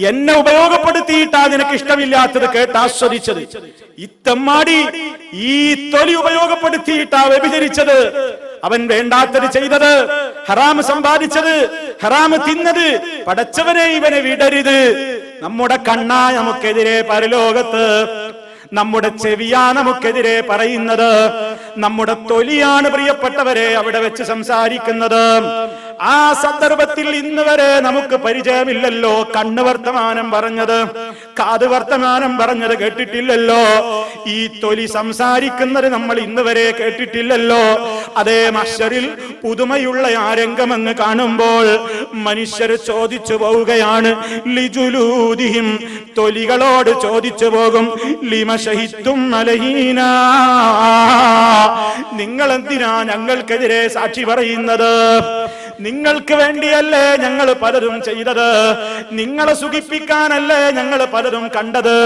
എന്നെ ഉപയോഗപ്പെടുത്തിയിട്ടാ നിനക്ക് ഇഷ്ടമില്ലാത്തത് കേട്ട് ആസ്വദിച്ചത്, ഈ തെമ്മാടി ഈ തൊലി ഉപയോഗപ്പെടുത്തിയിട്ടാ വ്യഭിചരിച്ചത്, അവൻ വേണ്ടാത്തത് ചെയ്തത്, ഹറാമ് സമ്പാദിച്ചത്, ഹറാമ് തിന്നത്. പടച്ചവനെ ഇവനെ വിടരുത്. നമ്മുടെ കണ്ണാ നമുക്കെതിരെ പരലോകത്ത്, നമ്മുടെ ചെവിയാ നമുക്കെതിരെ പറയുന്നത്, നമ്മുടെ തൊലിയാണ് പ്രിയപ്പെട്ടവരെ അവിടെ വെച്ച് സംസാരിക്കുന്നത്. ആ സന്ദർഭത്തിൽ ഇന്ന് വരെ നമുക്ക് പരിചയമില്ലല്ലോ. കണ്ണ് വർത്തമാനം പറഞ്ഞത്, കാത് വർത്തമാനം പറഞ്ഞത് കേട്ടിട്ടില്ലല്ലോ. ഈ തൊലി സംസാരിക്കുന്നത് നമ്മൾ ഇന്ന് വരെ കേട്ടിട്ടില്ലല്ലോ. അതേ മഹ്ശറിൽ പുതുമയുള്ള ആ രംഗമെന്ന് കാണുമ്പോൾ മനുഷ്യർ ചോദിച്ചു പോവുകയാണ്. ലിജുലൂദിഹിം, തൊലികളോട് ചോദിച്ചു പോകും. ലിമ ശഹിദ്തും അലൈനാ, നിങ്ങൾ എന്തിനാ ഞങ്ങൾക്കെതിരെ സാക്ഷി പറയുന്നത്? നിങ്ങൾക്ക് വേണ്ടിയല്ലേ ഞങ്ങൾ പലതും ചെയ്തത്, നിങ്ങളെ സുഖിപ്പിക്കാനല്ലേ ഞങ്ങൾ പലതും കണ്ടത്,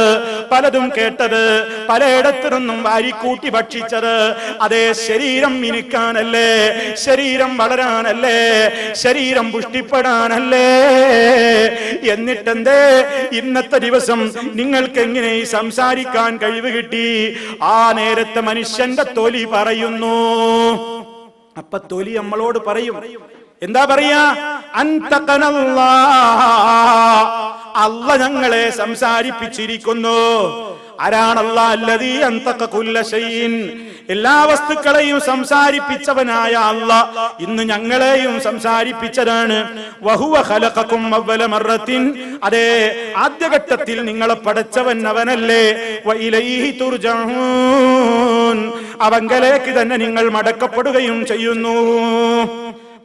പലതും കേട്ടത്, പലയിടത്തു നിന്നും വാരിക്കൂട്ടി ഭക്ഷിച്ചത്. അതേ ശരീരം മിനുക്കാനല്ലേ, ശരീരം വളരാനല്ലേ, ശരീരം പുഷ്ടിപ്പെടാനല്ലേ. എന്നിട്ടെന്തേ ഇന്നത്തെ ദിവസം നിങ്ങൾക്ക് എങ്ങനെ സംസാരിക്കാൻ കഴിവ് കിട്ടി? ആ നേരത്തെ മനുഷ്യന്റെ തൊലി പറയുന്നു. അപ്പൊ തൊലി നമ്മളോട് പറയും, എന്താ പറയാ? അല്ല ഞങ്ങളെ സംസാരിപ്പിച്ചിരിക്കുന്നു. ആരാണ് അല്ലാഹ്? അല്ലദീ അൻതഖ കുല്ല ശൈഇൻ, എല്ലാ വസ്തുക്കളെയും സംസാരിപ്പിച്ചവനായ അല്ലാഹ് ഇന്ന് ഞങ്ങളെയും സംസാരിപ്പിച്ചതാണ്. വഹുവ ഖലഖകും അവ്വല മർറത്തിൻ, അതേ ആദ്യഘട്ടത്തിൽ നിങ്ങളെ പടച്ചവൻ അവനല്ലേ. വഇലൈഹി തുർജഊൻ, അവങ്കലേക്ക് തന്നെ നിങ്ങൾ മടക്കപ്പെടുകയും ചെയ്യുന്നു.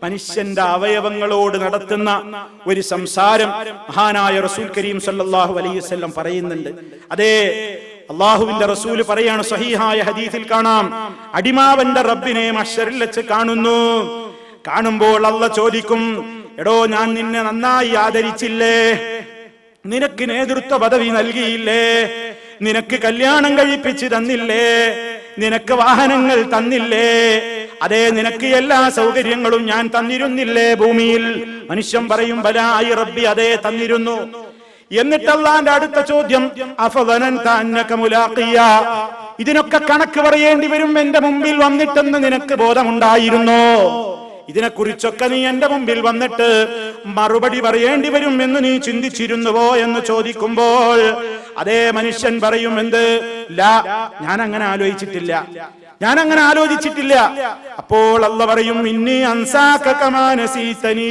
മനുഷ്യന്റെ അവയവങ്ങളോട് നടത്തുന്ന ഒരു സംസാരം മഹാനായ റസൂൽ കരീം സല്ലല്ലാഹു അലൈഹി വസല്ലം പറയുന്നുണ്ട്. അതേ അള്ളാഹുവിന്റെ റസൂല് പറയാണ്, സ്വഹീഹായ ഹദീസിൽ കാണാം, അടിമാവന്റെ റബ്ബിനെ മഹ്ശറിൽ വെച്ച് കാണുമ്പോൾ അല്ലാഹ് ചോദിക്കും, എടോ ഞാൻ നിന്നെ നന്നായി ആദരിച്ചില്ലേ, നിനക്ക് നേതൃത്വ പദവി നൽകിയില്ലേ, നിനക്ക് കല്യാണം കഴിപ്പിച്ച് തന്നില്ലേ, നിനക്ക് വാഹനങ്ങൾ തന്നില്ലേ, അതേ നിനക്ക് എല്ലാ സൗകര്യങ്ങളും ഞാൻ തന്നിരുന്നില്ലേ ഭൂമിയിൽ? മനുഷ്യൻ പറയും, ബലായി റബ്ബി, അതേ തന്നിരുന്നു. എന്നിട്ട് അല്ലാഹുവിന്റെ അടുത്ത ചോദ്യം, അഫദനൻത അന്നക മുലാഖിയ, ഇതിനൊക്കെ കണക്ക് പറയേണ്ടി വരും എന്റെ മുമ്പിൽ വന്നിട്ടെന്ന് നിനക്ക് ബോധമുണ്ടായിരുന്നോ? ഇതിനെക്കുറിച്ചൊക്കെ നീ എന്റെ മുമ്പിൽ വന്നിട്ട് മറുപടി പറയേണ്ടി വരും എന്ന് നീ ചിന്തിച്ചിരുന്നുവോ എന്ന് ചോദിക്കുമ്പോൾ അതേ മനുഷ്യൻ പറയും, എന്ത്? ലാ, ഞാൻ അങ്ങനെ ആലോചിച്ചിട്ടില്ല. അപ്പോൾ അല്ലാഹ് പറയും, ഇന്നി അൻസാക കമാ നസീതനീ,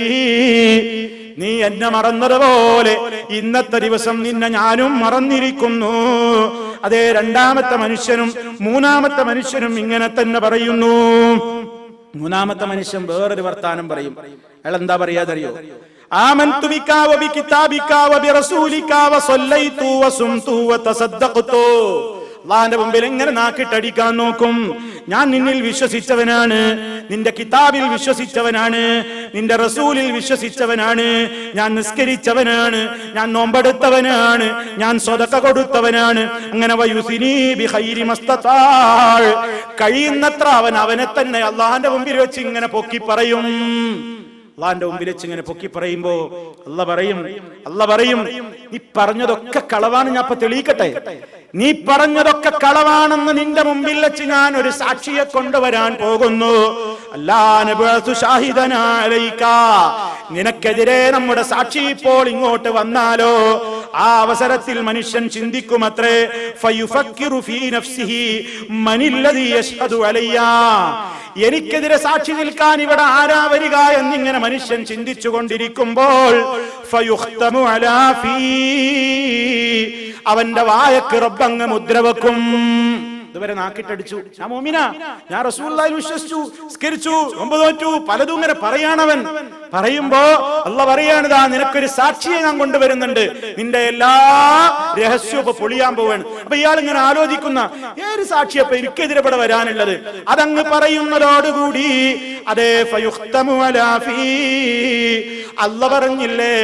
നീ എന്നെ മറന്നതുപോലെ ഇന്നത്തെ ദിവസം നിന്നെ ഞാനും മറന്നിരിക്കുന്നു. അതേ രണ്ടാമത്തെ മനുഷ്യനും മൂന്നാമത്തെ മനുഷ്യനും ഇങ്ങനെ തന്നെ പറയുന്നു. മൂന്നാമത്തെ മനുഷ്യൻ വേറൊരു വർത്താനം പറയും. അയാൾ എന്താ പറയാതറിയോ? ആമന്തു ബിക വബി കിതാബിക വബി റസൂലിക വസല്ലൈതു വസുംതു വതസദ്ദഖതു. അല്ലാഹുവിന്റെ മുമ്പിൽ എങ്ങനെ നാക്കിട്ടടിക്കാൻ നോക്കും? ഞാൻ നിന്നിൽ വിശ്വസിച്ചവനാണ്, നിന്റെ കിതാബിൽ വിശ്വസിച്ചവനാണ്, നിന്റെ റസൂലിൽ വിശ്വസിച്ചവനാണ്, ഞാൻ നിസ്കരിച്ചവനാണ്, ഞാൻ നോമ്പെടുത്തവനാണ്, ഞാൻ സ്വതക്ക കൊടുത്തവനാണ്. അങ്ങനെ വയുസിനി ബിഖൈരി മസ്തതാ, കഴിയുന്നത്ര അവനെ തന്നെ അല്ലാഹുവിന്റെ മുമ്പിൽ വെച്ച് ഇങ്ങനെ പൊക്കി പറയും. അള്ളാന്റെ മുമ്പിൽ വെച്ച് ഇങ്ങനെ പൊക്കി പറയുമ്പോ അല്ലാഹ് പറയും, നീ പറഞ്ഞതൊക്കെ കളവാണ്, ഞാൻ ഇപ്പൊ തെളിയിക്കട്ടെ. നീ പറഞ്ഞതൊക്കെ കളവാണെന്ന് നിന്റെ മുമ്പിൽ വെച്ച് ഞാൻ ഒരു സാക്ഷിയെ കൊണ്ടുവരാൻ പോകുന്നു. നിനക്കെതിരെ നമ്മുടെ സാക്ഷി ഇപ്പോൾ ഇങ്ങോട്ട് വന്നാലോ? ആ അവസരത്തിൽ മനുഷ്യൻ ചിന്തിക്കുമത്രേ, ഫയുഫക്കിറു ഫീ നഫ്സിഹി മനില്ലദീ യശ്ഹദു അലയ്യ, എനിക്കെതിരെ സാക്ഷി നിൽക്കാൻ ഇവിടെ ആരാ വരിക എന്നിങ്ങനെ മനുഷ്യൻ ചിന്തിച്ചു കൊണ്ടിരിക്കുമ്പോൾ ഫയുഖ്തമു അലാ ഫീ, അവന്റെ വായക്ക് റബ്ബങ്ങ് മുദ്ര വെക്കും. ഇതുവരെ നാക്കിട്ടടിച്ചു, ഞാൻ മോമിന, ഞാൻ റസൂലുള്ളാഹിൽ വിശ്വസിച്ചു, നിസ്കരിച്ചു, നോമ്പ് നോറ്റു, പലതും ഇങ്ങനെ പറയാണവൻ. പറയുമ്പോ അല്ലാഹ് പറയാണിതാ നിനക്കൊരു സാക്ഷിയെ ഞാൻ കൊണ്ടുവരുന്നുണ്ട്, നിന്റെ എല്ലാ രഹസ്യവും പൊളിയാൻ പോവാണ്. അപ്പൊ ഇയാൾ ഇങ്ങനെ ആലോചിക്കുന്ന ഏത് സാക്ഷിയപ്പോ എനിക്കെതിരെ ഇവിടെ വരാനുള്ളത്? അതങ്ങ് പറയുന്നതോടുകൂടി അതേ ഫയുഖ്തമു അലാ ഫീ, അല്ലാഹ് പറഞ്ഞില്ലേ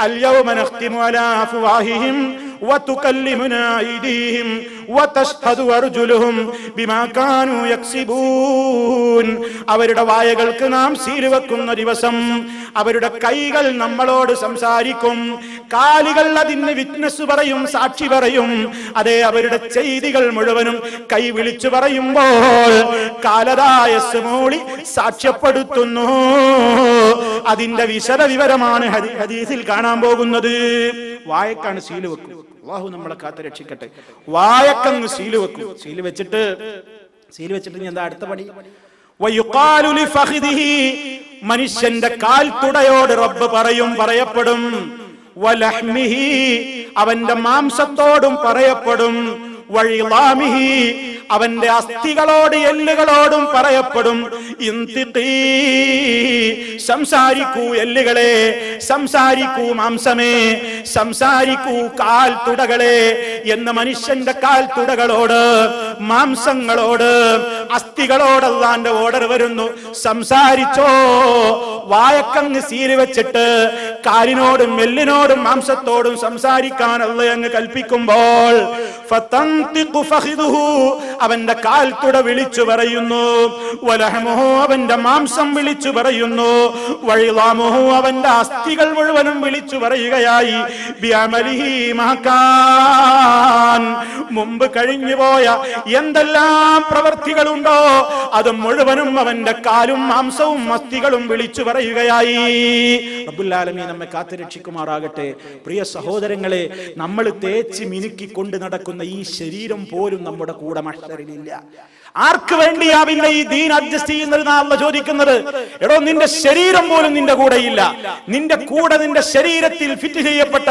അൽയൗമ നഖ്തിമു അലാ അഫ്വാഹിഹിം വതുകല്ലിമുനാ അയ്ദീഹിം വതശ്ഹദു അർജുലുഹും ബിമാ കാനൂ യക്സിബൂൻ. അവരുടെ വായകൾക്ക് നാം സീൽ വെക്കുന്ന ദിവസം അവരുടെ കൈകൾ നമ്മളോട് സംസാരിക്കും, കാലുകൾ അതിന് വിറ്റ്നസ് പറയും, സാക്ഷി പറയും. അതേ അവരുടെ ചെയ്തികൾ മുഴുവനും കൈ വിളിച്ചു പറയുമ്പോൾ കാലതായ സ്മൂളി സാക്ഷ്യപ്പെടുത്തുന്നു. അതിന്റെ വിശദ വിവരമാണ് ഹദീസിൽ കാണാൻ പോകുന്നത്. വായക്കാണ് സീല് വെക്കും. അല്ലാഹു നമ്മളെ കാത്ത് രക്ഷിക്കട്ടെ. വായക്കങ്ങ് സീല് വെക്കും. സീല് വെച്ചിട്ട് എന്താ അടുത്ത പണി? വയുഖാലു ലിഫഖിദിഹി, മനുഷ്യന്റെ കാൽ തുടയോട് റബ്ബ് പറയപ്പെടും. വലഹ്മിഹി, അവന്റെ മാംസത്തോടും പറയപ്പെടും. വഇളാമിഹി, അവന്റെ അസ്ഥികളോട് എല്ലുകളോടും പറയപ്പെടും. ഇന്തിഖീ, സംസാരിക്കൂ എല്ലുകളെ, സംസാരിക്കൂ മാംസമേ, സംസാരിക്കൂ കാൽ തുടകളെ എന്ന് മനുഷ്യന്റെ കാൽ തുടകളോട്, മാംസങ്ങളോട്, അസ്ഥികളോട് അല്ലാഹുവിന്റെ ഓർഡർ വരുന്നു. സംസാരിച്ചോ. വായക്കങ്ങ് സീല് വെച്ചിട്ട് കാലിനോടും എല്ലിനോടും മാംസത്തോടും സംസാരിക്കാൻ അല്ലാഹ് അങ്ങ് കൽപ്പിക്കുമ്പോൾ ഫതന്തിഖു ഫഖിദുഹു, അവന്റെ കാൽ തുട വിളിച്ചു പറയുന്നു. വലഹമുഹു, അവന്റെ മാംസം വിളിച്ചു പറയുന്നു. വഇളാമുഹു, അവന്റെ അസ്ഥികൾ മുഴുവനും വിളിച്ചു പറയുകയായി. ബിഅമലിഹി മകാൻ, മുമ്പ് കഴിഞ്ഞുപോയ എന്തെല്ലാം പ്രവർത്തികളുണ്ടോ അത് മുഴുവനും അവന്റെ കാലും മാംസവും അസ്ഥികളും വിളിച്ചു പറയുകയായി. റബ്ബുൽ ആലമീൻ നമ്മെ കാത്തുരക്ഷിക്കുമാറാകട്ടെ. പ്രിയ സഹോദരങ്ങളെ, നമ്മൾ തേച്ച് മിനുക്കി കൊണ്ട് നടക്കുന്ന ഈ ശരീരം പോലും നമ്മുടെ കൂടെ മഹ്ശറിലില്ല. ആർക്ക് വേണ്ടിയാ പിന്നെ ഈ ദീൻ അഡ്ജസ്റ്റ് ചെയ്യുന്നത്? അല്ലാഹ് ചോദിക്കുന്നത്, എടോ നിന്റെ ശരീരം പോലും നിന്റെ കൂടെയില്ല. നിന്റെ കൂടെ നിന്റെ ശരീരത്തിൽ ഫിറ്റ് ചെയ്യപ്പെട്ട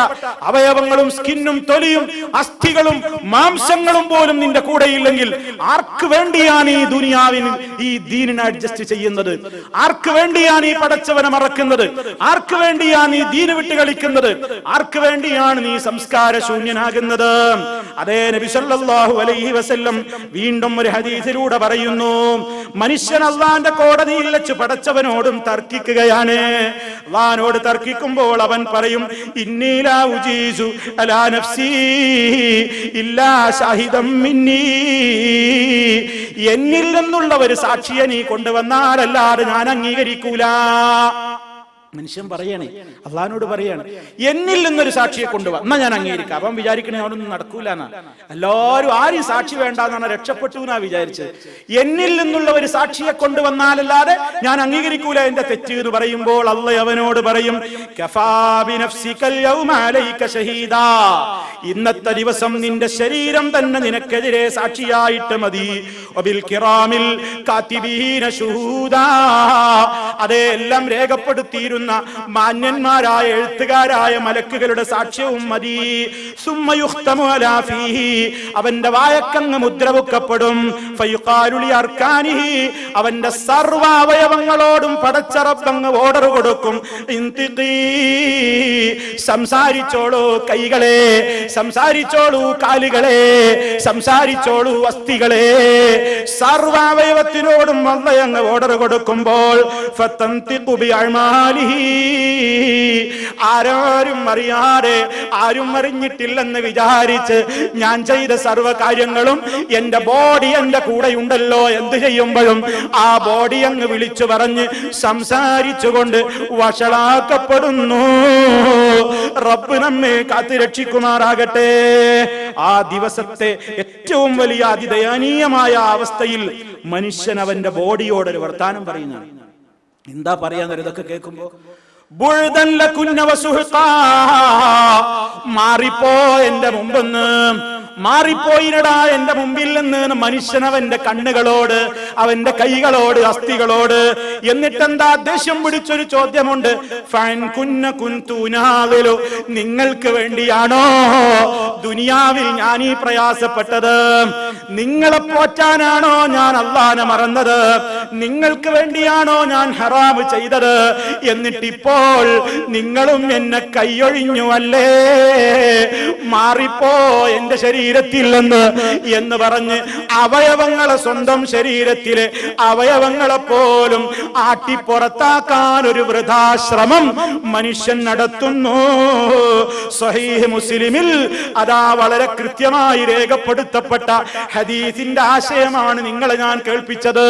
അവയവങ്ങളും സ്കിന്നും തൊലിയും അസ്ഥികളും മാംസങ്ങളും പോലും നിന്റെ കൂടെയില്ലെങ്കിൽ ആർക്ക് വേണ്ടിയാണ് ഈ ദുനിയാവിന് ഈ ദീനിനെ അഡ്ജസ്റ്റ് ചെയ്യുന്നത്? ആർക്ക് വേണ്ടിയാണ് ഈ പടച്ചവനെ മറക്കുന്നത്? ആർക്ക് വേണ്ടിയാണ് ഈ ദീന് വിട്ട് കളിക്കുന്നത്? ആർക്ക് വേണ്ടിയാണ് നീ സംസ്കാര ശൂന്യനാകുന്നത്? അതേ നബി സല്ലല്ലാഹു അലൈഹി വസല്ലം വീണ്ടും ഒരു ഹദീസിലൂടെ പറയുന്നു, മനുഷ്യൻ അല്ലാഹുവിന്റെ കോടതിയിൽ വെച്ച് പടച്ചവനോടും തർക്കിക്കുകയാണ്. അല്ലാഹുവിനോട് തർക്കിക്കുമ്പോൾ അവൻ പറയും, ഇന്നി ലാ ഉജീസു അലാ നഫ്സി ഇല്ലാ ഷാഹിദം മിന്നി, എന്നിൽ നിന്നുള്ള ഒരു സാക്ഷിയെ നീ കൊണ്ടുവന്നാലല്ലാതെ ഞാൻ അംഗീകരിക്കൂല. മനുഷ്യൻ പറയണേ, അള്ളാഹിനോട് പറയാണ്, എന്നിൽ നിന്നൊരു സാക്ഷിയെ കൊണ്ടുപോവാ, എന്നാ ഞാൻ അംഗീകരിക്കാം. അപ്പം വിചാരിക്കണേ അവനൊന്നും നടക്കൂല എന്നാ. എല്ലാവരും ആരും സാക്ഷി വേണ്ടെന്നാണ്, രക്ഷപ്പെട്ടു എന്നാ വിചാരിച്ചത്. എന്നിൽ നിന്നുള്ള ഒരു സാക്ഷിയെ കൊണ്ടുവന്നാലല്ലാതെ ഞാൻ അംഗീകരിക്കൂല എന്റെ തെറ്റ് എന്ന് പറയുമ്പോൾ അള്ളാഹ് അവനോട് പറയും, കഫാ ബിനഫ്സികൽ യൗമ അലൈക ഷഹീദാ, ഇന്നത്തെ ദിവസം നിന്റെ ശരീരം തന്നെ നിനക്കെതിരെ സാക്ഷിയായിട്ട് മതി. വബിൽ കിറാമിൽ കാതിബീന ശുഹൂദാ, അതെല്ലാം രേഖപ്പെടുത്തിയിരുന്ന മാന്യന്മാരായ എഴുത്തുകാരായ മലക്കുകളുടെ സാക്ഷ്യവും മതി. സുമ്മ യുഖ്തമു അലാ ഫീഹി, അവന്റെ വായക്കങ്ങ് മുദ്രവെക്കപ്പെടും. ഫയുഖാലു ലി അർക്കാനിഹി, അവന്റെ സർവ്വ അവയവങ്ങളോടും പടച്ച റബ്ബങ്ങ് ഓർഡർ കൊടുക്കും. ഇന്തിഖീ, സംസാരിച്ചോളൂ കൈകളെ, സംസാരിച്ചോളൂ കാലുകളെ, സംസാരിച്ചോളൂ അസ്ഥികളെ. സർവ്വ അവയവത്തിനോടും അല്ലാഹ് ഓർഡർ കൊടുക്കുമ്പോൾ ഫതന്തിഖു ബിഅമാലിഹി, ആരും അറിയാതെ, ആരും അറിഞ്ഞിട്ടില്ലെന്ന് വിചാരിച്ച് ഞാൻ ചെയ്ത സർവ്വ കാര്യങ്ങളും എന്റെ ബോഡി എന്റെ കൂടെയുണ്ടല്ലോ എന്ത് ചെയ്യുമ്പോഴും ആ ബോഡി അങ്ങ് വിളിച്ചു പറഞ്ഞ് സംസാരിച്ചുകൊണ്ട് വഷളാക്കപ്പെടുന്നു. റബ്ബ് നമ്മെ കാത്തുരക്ഷിക്കുമാറാകട്ടെ. ആ ദിവസത്തെ ഏറ്റവും വലിയ അതിദയനീയമായ അവസ്ഥയിൽ മനുഷ്യൻ അവന്റെ ബോഡിയോടൊരു വർത്താനം പറയുന്നതാണ്. എന്താ പറയാൻ ഇതൊക്കെ കേൾക്കുമ്പോ? ബുഴ്ദൻ ലകുന്ന വസുഹ്ഖാ, മാറിപ്പോ എന്റെ മുമ്പെന്ന്. മാറിപ്പോയിരടാ എന്റെ മുമ്പിൽ നിന്ന് മനുഷ്യൻ അവന്റെ കണ്ണുകളോട്, അവന്റെ കൈകളോട്, അസ്ഥികളോട്. എന്നിട്ടെന്താ ദേഷ്യം പിടിച്ചൊരു ചോദ്യമുണ്ട്, നിങ്ങൾക്ക് വേണ്ടിയാണോ ദുനിയാവിൽ ഞാൻ ഈ പ്രയാസപ്പെട്ടത്? നിങ്ങളെ പോറ്റാനാണോ ഞാൻ അല്ലാഹനെ മറന്നത്? നിങ്ങൾക്ക് വേണ്ടിയാണോ ഞാൻ ഹറാം ചെയ്തത്? എന്നിട്ടിപ്പോൾ നിങ്ങളും എന്നെ കൈയൊഴിഞ്ഞു അല്ലേ? മാറിപ്പോ എന്റെ ശരീരത്തിൽ നിന്ന് എന്ന് പറഞ്ഞ് അവയവങ്ങളെ, സ്വന്തം ശരീരത്തിലെ അവയവങ്ങളെ പോലും ആട്ടിപ്പുറത്താക്കാൻ ഒരു വൃഥാശ്രമം മനുഷ്യൻ നടത്തുന്നു. സ്വഹീഹ് മുസ്ലിമിൽ അതാ വളരെ കൃത്യമായി രേഖപ്പെടുത്തപ്പെട്ട ഹദീസിന്റെ ആശയമാണ് നിങ്ങളെ ഞാൻ കേൾപ്പിച്ചത്.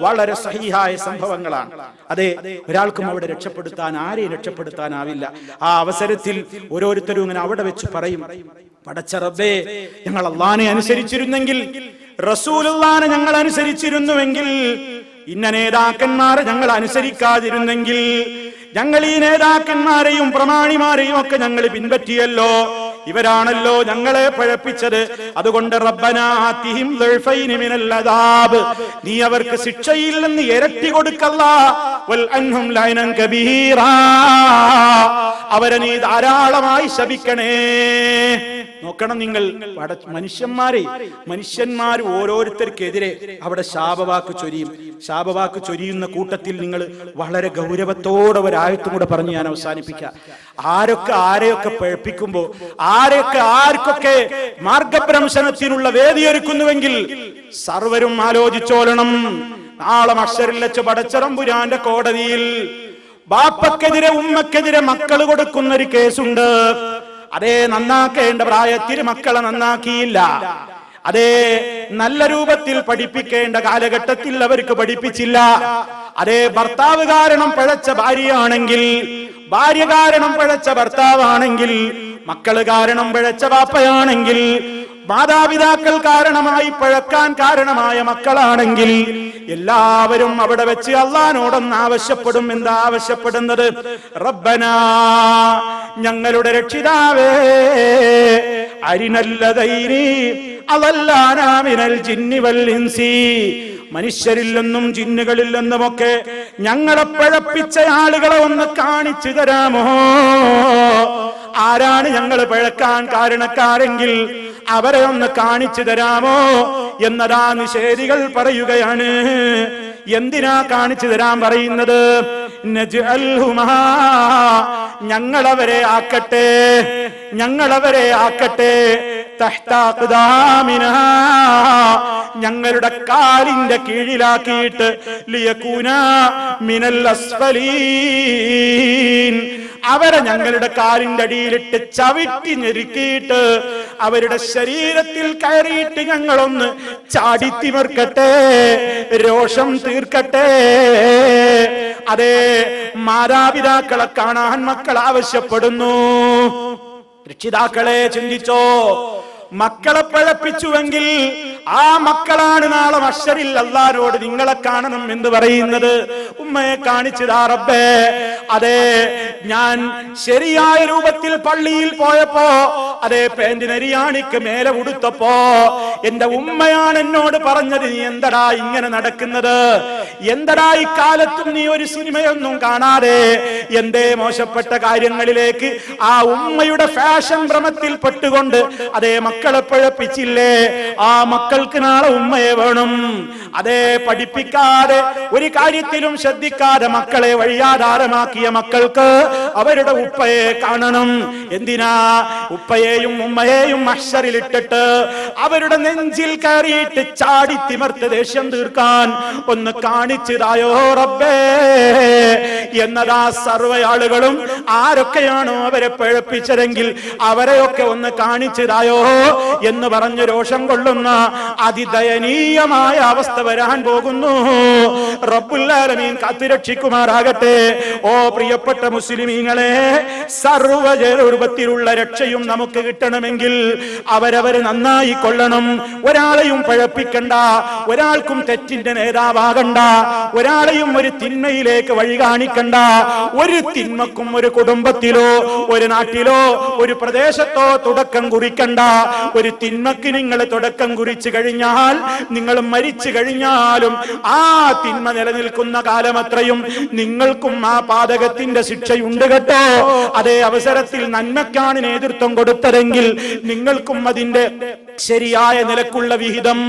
വളരെ സഹീഹായ സംഭവങ്ങളാണ്. അതെ, ഒരാൾക്കും അവിടെ രക്ഷപ്പെടുത്താൻ, ആരെയും രക്ഷപ്പെടുത്താനാവില്ല. ആ അവസരത്തിൽ ഓരോരുത്തരും ഇങ്ങനെ അവിടെ വെച്ച് പറയും, പടച്ച റബ്ബേ, ഞങ്ങൾ അല്ലാഹനെ അനുസരിച്ചിരുന്നെങ്കിൽ, റസൂലുള്ളാഹിനെ ഞങ്ങൾ അനുസരിച്ചിരുന്നുവെങ്കിൽ, ഇന്ന നേതാക്കന്മാരെ ഞങ്ങൾ അനുസരിക്കാതിരുന്നെങ്കിൽ, ഞങ്ങൾ ഈ നേതാക്കന്മാരെയും പ്രമാണിമാരെയും ഒക്കെ ഞങ്ങൾ പിൻപറ്റിയല്ലോ, ഇവരാണല്ലോ ഞങ്ങളെ പഴപ്പിച്ചത്. അതുകൊണ്ട് റബ്ബനാ ആതിഹിം ദൾഫൈനി മിനൽ അദാബ്, നീ അവർക്ക് ശിക്ഷയിൽ നിന്ന് ഇരട്ടി കൊടുക്കല്ലാ, വൽ അൻഹും ലഅനൻ കബീറാ, അവരെ നീ ധാരാളമായി ശപിക്കണേ. നോക്കണം നിങ്ങൾ, മനുഷ്യന്മാർ ഓരോരുത്തർക്കെതിരെ അവിടെ ശാപവാക്ക് ചൊരിയും. ശാപവാക്ക് ചൊരിയുന്ന കൂട്ടത്തിൽ നിങ്ങൾ വളരെ ഗൗരവത്തോടെ ഒരായത്തും കൂടെ പറഞ്ഞ് ഞാൻ അവസാനിപ്പിക്കാം. ആരൊക്കെ ആരെയൊക്കെ പഴപ്പിക്കുമ്പോ, ആരൊക്കെ ആർക്കൊക്കെ മാർഗഭ്രംശനത്തിനുള്ള വേദിയൊരുക്കുന്നുവെങ്കിൽ സർവരും ആലോചിച്ചോളണം. നാളെ മഹ്ശറിൽ വെച്ച് പടച്ചതമ്പുരാന്റെ കോടതിയിൽ ബാപ്പക്കെതിരെ ഉമ്മക്കെതിരെ മക്കൾ കൊടുക്കുന്ന ഒരു കേസുണ്ട്. അതേ, നന്നാക്കേണ്ട പ്രായത്തിൽ മക്കളെ നന്നാക്കിയില്ല. അതേ, നല്ല രൂപത്തിൽ പഠിപ്പിക്കേണ്ട കാലഘട്ടത്തിൽ അവർക്ക് പഠിപ്പിച്ചില്ല. അതേ, ഭർത്താവ് കാരണം പിഴച്ച ഭാര്യയാണെങ്കിൽ, ഭാര്യ കാരണം പിഴച്ച ഭർത്താവാണെങ്കിൽ, മക്കള് കാരണം പിഴച്ച ബാപ്പയാണെങ്കിൽ, മാതാപിതാക്കൾ കാരണമായി പിഴക്കാൻ കാരണമായ മക്കളാണെങ്കിൽ, എല്ലാവരും അവിടെ വെച്ച് അല്ലാഹനോടൊന്ന് ആവശ്യപ്പെടും. എന്താ ആവശ്യപ്പെടുന്നത്? റബ്ബനാ, ഞങ്ങളുടെ രക്ഷിതാവേ, അരിനല്ലദൈനി അളല്ലാനാ മിനൽ ജിന്നി വൽ ഇൻസി, മനുഷ്യരിൽ നിന്നും ജിന്നുകളിൽ നിന്നുമൊക്കെ ഞങ്ങളെ പിഴപ്പിച്ച ആളുകളെ ഒന്ന് കാണിച്ചു തരാമോ? ആരാണ് ഞങ്ങൾ പിഴക്കാൻ കാരണക്കാരെങ്കിൽ അവരെ ഒന്ന് കാണിച്ചു തരാമോ എന്നതാ നിഷേധികൾ പറയുകയാണ്. എന്തിനാ കാണിച്ചു തരാൻ പറയുന്നത്? നജ്അൽഹുമാ, ഞങ്ങളവരെ ആക്കട്ടെ, ഞങ്ങളവരെ ആക്കട്ടെ, തഹ്ത അഖ്ദാമിനാ, ഞങ്ങളുടെ കാലിന്റെ കീഴിലാക്കിയിട്ട്, ലിയകൂന മിനൽ അസ്ഫലീൻ, അവരെ ഞങ്ങളുടെ കാലിന്റെ അടിയിലിട്ട് ചവിട്ടി ഞെരുക്കിയിട്ട് അവരുടെ ശരീരത്തിൽ കയറിയിട്ട് ഞങ്ങളൊന്ന് ചാടിത്തിമർക്കട്ടെ, രോഷം തീർക്കട്ടെ. അതേ, മാതാപിതാക്കളെ കാണാൻ മക്കൾ ആവശ്യപ്പെടുന്നു. രക്ഷിതാക്കളെ ചിന്തിച്ചോ, മക്കളെ പഴപ്പിച്ചുവെങ്കിൽ ആ മക്കളാണ് നാളെ മഹ്ശറിൽ അല്ലാഹുവോട് നിങ്ങളെ കാണണം എന്ന് പറയുന്നത്. ഉമ്മയെ കാണിച്ചതാ റബ്ബേ. അതെ, ഞാൻ ശരിയായ രൂപത്തിൽ പള്ളിയിൽ പോയപ്പോ, അതേ പേന്റിനരിയാണിക്ക് മേലെ ഉടുത്തപ്പോ എന്റെ ഉമ്മയാണ് എന്നോട് പറഞ്ഞത്, നീ എന്തടാ ഇങ്ങനെ നടക്കുന്നത്? എന്തടാ ഇക്കാലത്തും നീ ഒരു സിനിമയൊന്നും കാണാതെ എന്തേ മോശപ്പെട്ട കാര്യങ്ങളിലേക്ക് ആ ഉമ്മയുടെ ഫാഷൻ ഭ്രമത്തിൽ പെട്ടുകൊണ്ട് അതേ മക്കളെ പഴപ്പിച്ചില്ലേ? ആ മക്കൾക്ക് നാളെ ഉമ്മയെ വേണം. അതേ, പഠിപ്പിക്കാതെ ഒരു കാര്യത്തിലും ശ്രദ്ധിക്കാതെ മക്കളെ വഴിയാധാരമാക്കിയ മക്കൾക്ക് അവരുടെ ഉപ്പയെ കാണണം. എന്തിനാ? ഉപ്പയെയും ഉമ്മയെയും മഹ്ശറിലിട്ടിട്ട് അവരുടെ നെഞ്ചിൽ കയറിയിട്ട് ചാടി തിമർത്ത് ദേഷ്യം തീർക്കാൻ ഒന്ന് കാണിച്ചതായോ റബ്ബേ എന്നതാ സർവ്വ ആളുകളും ആരൊക്കെയാണോ അവരെ പഴപ്പിച്ചതെങ്കിൽ അവരെയൊക്കെ ഒന്ന് കാണിച്ചതായോ എന്ന് പറഞ്ഞ് രോഷം കൊള്ളുന്ന അതിദയനീയമായ അവസ്ഥ അവസ്ഥ വരാൻ പോകുന്നു. റബ്ബുൽ ആലമീൻ കാത്തുരക്ഷിക്കുമാറാകട്ടെ. ഓ പ്രിയപ്പെട്ട മുസ്ലിമീങ്ങളെ, സർവ്വരൂപത്തിലുള്ള രക്ഷയും നമുക്ക് കിട്ടണമെങ്കിൽ അവരവര് നന്നായി കൊള്ളണം. ഒരാളെയും പഴപ്പിക്കണ്ട, ഒരാൾക്കും തെറ്റിന്റെ നേതാവാകണ്ട, ഒരാളെയും ഒരു തിന്മയിലേക്ക് വഴി കാണിക്കണ്ട. ഒരു തിന്മക്കും ഒരു കുടുംബത്തിലോ ഒരു നാട്ടിലോ ഒരു പ്രദേശത്തോ തുടക്കം കുറിക്കണ്ട. ഒരു തിന്മക്ക് നിങ്ങൾ തുടക്കം കുറിച്ചു കഴിഞ്ഞാൽ, നിങ്ങൾ മരിച്ചു കഴിഞ്ഞാലും ആ തിന്മ നിലനിൽക്കുന്ന കാലമത്രയും നിങ്ങൾക്കും ആ പാതകത്തിന്റെ ശിക്ഷയുണ്ട് കേട്ടോ. അതേ അവസരത്തിൽ നന്മയ്ക്കാണ് നേതൃത്വം കൊടുത്തതെങ്കിൽ നിങ്ങൾക്കും അതിന്റെ ശരിയായ നിലക്കുള്ള വിഹിതം,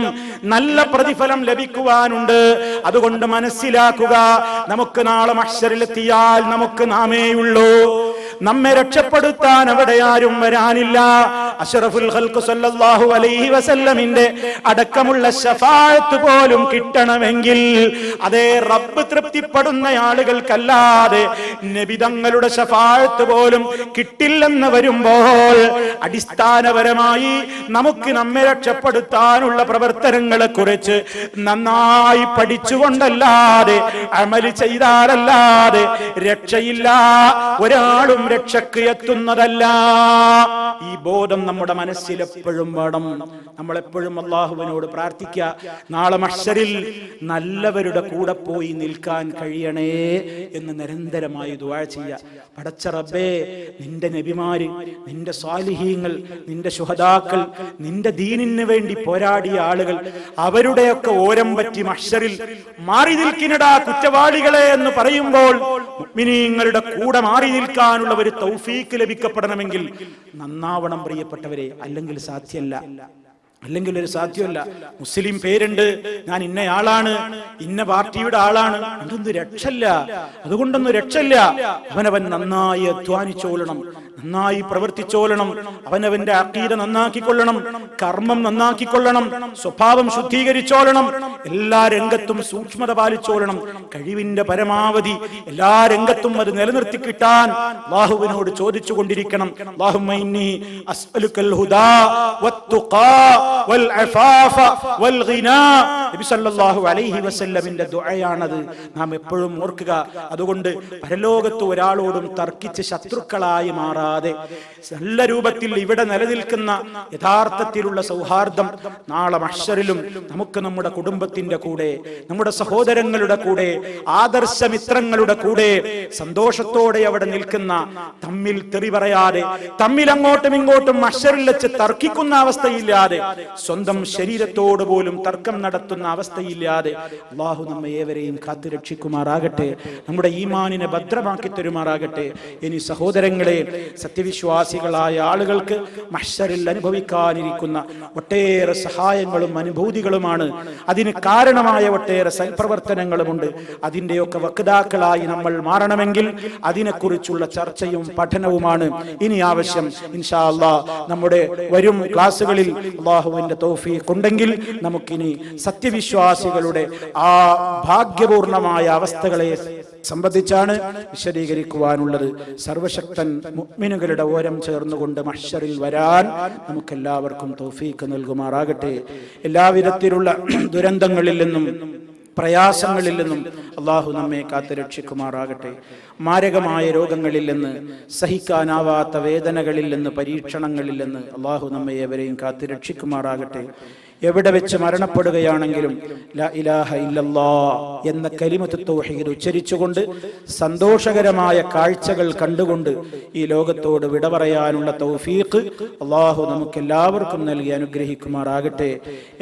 നല്ല പ്രതിഫലം ലഭിക്കുവാനുണ്ട്. അതുകൊണ്ട് മനസ്സിലാക്കുക, നമുക്ക് നാളെ മഹ്ശറിലെത്തിയാൽ നമുക്ക് നാമേയുള്ളൂ. നമ്മെ രക്ഷപ്പെടുത്താൻ അവിടെ ആരും വരാനില്ല. അഷ്റഫുൽ ഖൽഖ് സല്ലല്ലാഹു അലൈഹി വസല്ലമിന്റെ അടക്കമുള്ള ശഫാഅത്ത് പോലും കിട്ടണമെങ്കിൽ അതേ റബ്ബ് തൃപ്തിപ്പെടുന്ന ആളുകൾക്കല്ലാതെ നബി തങ്ങളുടെ ശഫാഅത്ത് പോലും കിട്ടില്ലെന്ന് വരുമ്പോൾ അടിസ്ഥാനപരമായി നമുക്ക് നമ്മെ രക്ഷപ്പെടുത്താനുള്ള പ്രവർത്തനങ്ങളെ കുറിച്ച് നന്നായി പഠിച്ചുകൊണ്ടല്ലാതെ അമല് ചെയ്താലല്ലാതെ രക്ഷയില്ല. ഒരാളും രക്ഷക്ക് എത്തുന്നതല്ല. ഈ ബോധം നമ്മുടെ മനസ്സിൽ എപ്പോഴും വേണം. നമ്മളെപ്പോഴും അല്ലാഹുവിനോട് പ്രാർത്ഥിക്കുക, നാളെ മഹ്ശറിൽ നല്ലവരുടെ കൂടെ പോയി നിൽക്കാൻ കഴിയണേ എന്ന് നിരന്തരമായി ദുആ ചെയ്യുക. പടച്ച റബ്ബേ, നിന്റെ നബിമാര്, നിന്റെ സ്വാലിഹീങ്ങൾ, നിന്റെ ശുഹദാക്കൾ, നിന്റെ ദീനിന് വേണ്ടി പോരാടിയ ആളുകൾ, അവരുടെയൊക്കെ ഓരം പറ്റി മഹ്ശറിൽ മാറി നിൽക്കിനടാ കുറ്റവാളികളെ എന്ന് പറയുമ്പോൾ മുഅ്മിനീങ്ങളുടെ കൂടെ മാറി നിൽക്കാനുള്ള ഒരു തൗഫീക്ക് ലഭിക്കപ്പെടണമെങ്കിൽ നന്നാവണം പ്രിയപ്പെട്ടവരെ. അല്ലെങ്കിൽ സാധ്യമല്ല, അല്ലെങ്കിൽ ഒരു സാധ്യമല്ല. മുസ്ലിം പേരുണ്ട്, ഞാൻ ഇന്നയാളാണ്, ഇന്ന പാർട്ടിയുടെ ആളാണ്, അതൊന്നും രക്ഷല്ല. അതുകൊണ്ടൊന്നും രക്ഷല്ല. അവനവൻ നന്നായി അധ്വാനിച്ചോളണം, നന്നായി പ്രവർത്തിച്ചോളണം, അവനവന്റെ അഖീദ നന്നാക്കിക്കൊള്ളണം, കർമ്മം നന്നാക്കിക്കൊള്ളണം, സ്വഭാവം ശുദ്ധീകരിച്ചോളണം, എല്ലാ രംഗത്തും സൂക്ഷ്മത പാലിച്ചോളണം. കഴിവിന്റെ പരമാവധി എല്ലാ രംഗത്തും അത് നിലനിർത്തി കിട്ടാൻ അല്ലാഹുവിനോട് ചോദിച്ചു കൊണ്ടിരിക്കണം. അല്ലാഹുമ്മ ഇന്നി അസ്അലുക്കൽ ഹുദാ വത്തുഖാ വൽ അഫാഫ വൽ ഗിനാ. നബി സല്ലല്ലാഹു അലൈഹി വസല്ലമിന്റെ ദുആയാണത്. നാം എപ്പോഴും ഓർക്കുക. അതുകൊണ്ട് പരലോകത്ത് ഒരാളോടും തർക്കിച്ച് ശത്രുക്കളായി മാറാതെ നല്ല രൂപത്തിൽ ഇവിടെ നിലനിൽക്കുന്ന യഥാർത്ഥത്തിലുള്ള സൗഹാർദ്ദം നാളെ മഹ്ശറിലും നമുക്ക് നമ്മുടെ കുടുംബത്തിന്റെ കൂടെ, നമ്മുടെ സഹോദരങ്ങളുടെ കൂടെ, ആദർശമിത്രങ്ങളുടെ കൂടെ സന്തോഷത്തോടെ അവിടെ നിൽക്കുന്ന, തമ്മിൽ തെറി പറയാതെ, തമ്മിൽ അങ്ങോട്ടും ഇങ്ങോട്ടും മഹ്ശറിൽ വെച്ച് തർക്കിക്കുന്ന അവസ്ഥയില്ലാതെ, സ്വന്തം ശരീരത്തോട് പോലും തർക്കം നടത്തുന്ന അവസ്ഥയില്ലാതെ അല്ലാഹു നമ്മെ ഏവരെയും കാത്തു രക്ഷിക്കുമാറാകട്ടെ. നമ്മുടെ ഈമാനിനെ ഭദ്രമാക്കി തരുമാറാകട്ടെ. ഇനി സഹോദരങ്ങളെ, സത്യവിശ്വാസികളായ ആളുകൾക്ക് മഹ്ശറിൽ അനുഭവിക്കാനിരിക്കുന്ന ഒട്ടേറെ സഹായങ്ങളും അനുഭൂതികളുമാണ്. അതിന് കാരണമായ ഒട്ടേറെ സൽപ്രവർത്തനങ്ങളുമുണ്ട്. അതിന്റെയൊക്കെ വക്താക്കളായി നമ്മൾ മാറണമെങ്കിൽ അതിനെക്കുറിച്ചുള്ള ചർച്ചയും പഠനവുമാണ് ഇനി ആവശ്യം. ഇൻഷാ അല്ലാഹ് നമ്മുടെ വരും ക്ലാസ്സുകളിൽ അല്ലാഹുവിന്റെ തൗഫീഖ് ഉണ്ടെങ്കിൽ നമുക്കിനി സത്യവിശ്വാസികളുടെ ആ ഭാഗ്യപൂർണമായ അവസ്ഥകളെ സംബന്ധിച്ചാണ് വിശദീകരിക്കുവാനുള്ളത്. സർവശക്തൻ മുഅ്മിനുകളുടെ ഓരം ചേർന്നുകൊണ്ട് മഹ്ശറിൽ വരാൻ നമുക്കെല്ലാവർക്കും തൗഫീഖ് നൽകുമാറാകട്ടെ. എല്ലാവിധത്തിലുള്ള ദുരന്തങ്ങളിൽ നിന്നും പ്രയാസങ്ങളിൽ നിന്നും അല്ലാഹു നമ്മെ കാത്തു രക്ഷിക്കുമാറാകട്ടെ. മാരകമായ രോഗങ്ങളിൽ നിന്ന്, സഹിക്കാനാവാത്ത വേദനകളിൽ നിന്ന്, പരീക്ഷണങ്ങളിൽ നിന്ന് അല്ലാഹു നമ്മെ ഏവരെയും കാത്തു രക്ഷിക്കുമാറാകട്ടെ. എവിടെ വെച്ച് മരണപ്പെടുകയാണെങ്കിലും ലാ ഇലാഹ ഇല്ലല്ലാഹ് എന്ന കലിമത്ത് തൗഹീദ് ഉച്ചരിച്ചുകൊണ്ട് സന്തോഷകരമായ കാഴ്ചകൾ കണ്ടുകൊണ്ട് ഈ ലോകത്തോട് വിട പറയാനുള്ള തൗഫീഖ് അല്ലാഹു നമുക്കെല്ലാവർക്കും നൽകി അനുഗ്രഹിക്കുമാറാകട്ടെ.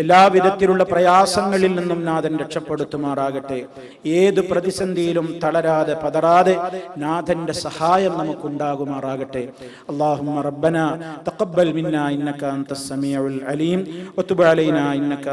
എല്ലാവിധത്തിലുള്ള പ്രയാസങ്ങളിൽ നിന്നും നാഥൻ രക്ഷപ്പെടുത്തുമാറാകട്ടെ. ഏത് പ്രതിസന്ധിയിലും തളരാതെ പതറാതെ നാഥന്റെ സഹായം നമുക്കുണ്ടാകുമാറാകട്ടെ. അല്ലാഹുമ്മ റബ്ബനാ തഖബ്ബൽ മിന്നാ ഇന്നക അൻതസ് സമീഉൽ അലീം വതുബ് അലൈനാ ഇന്നക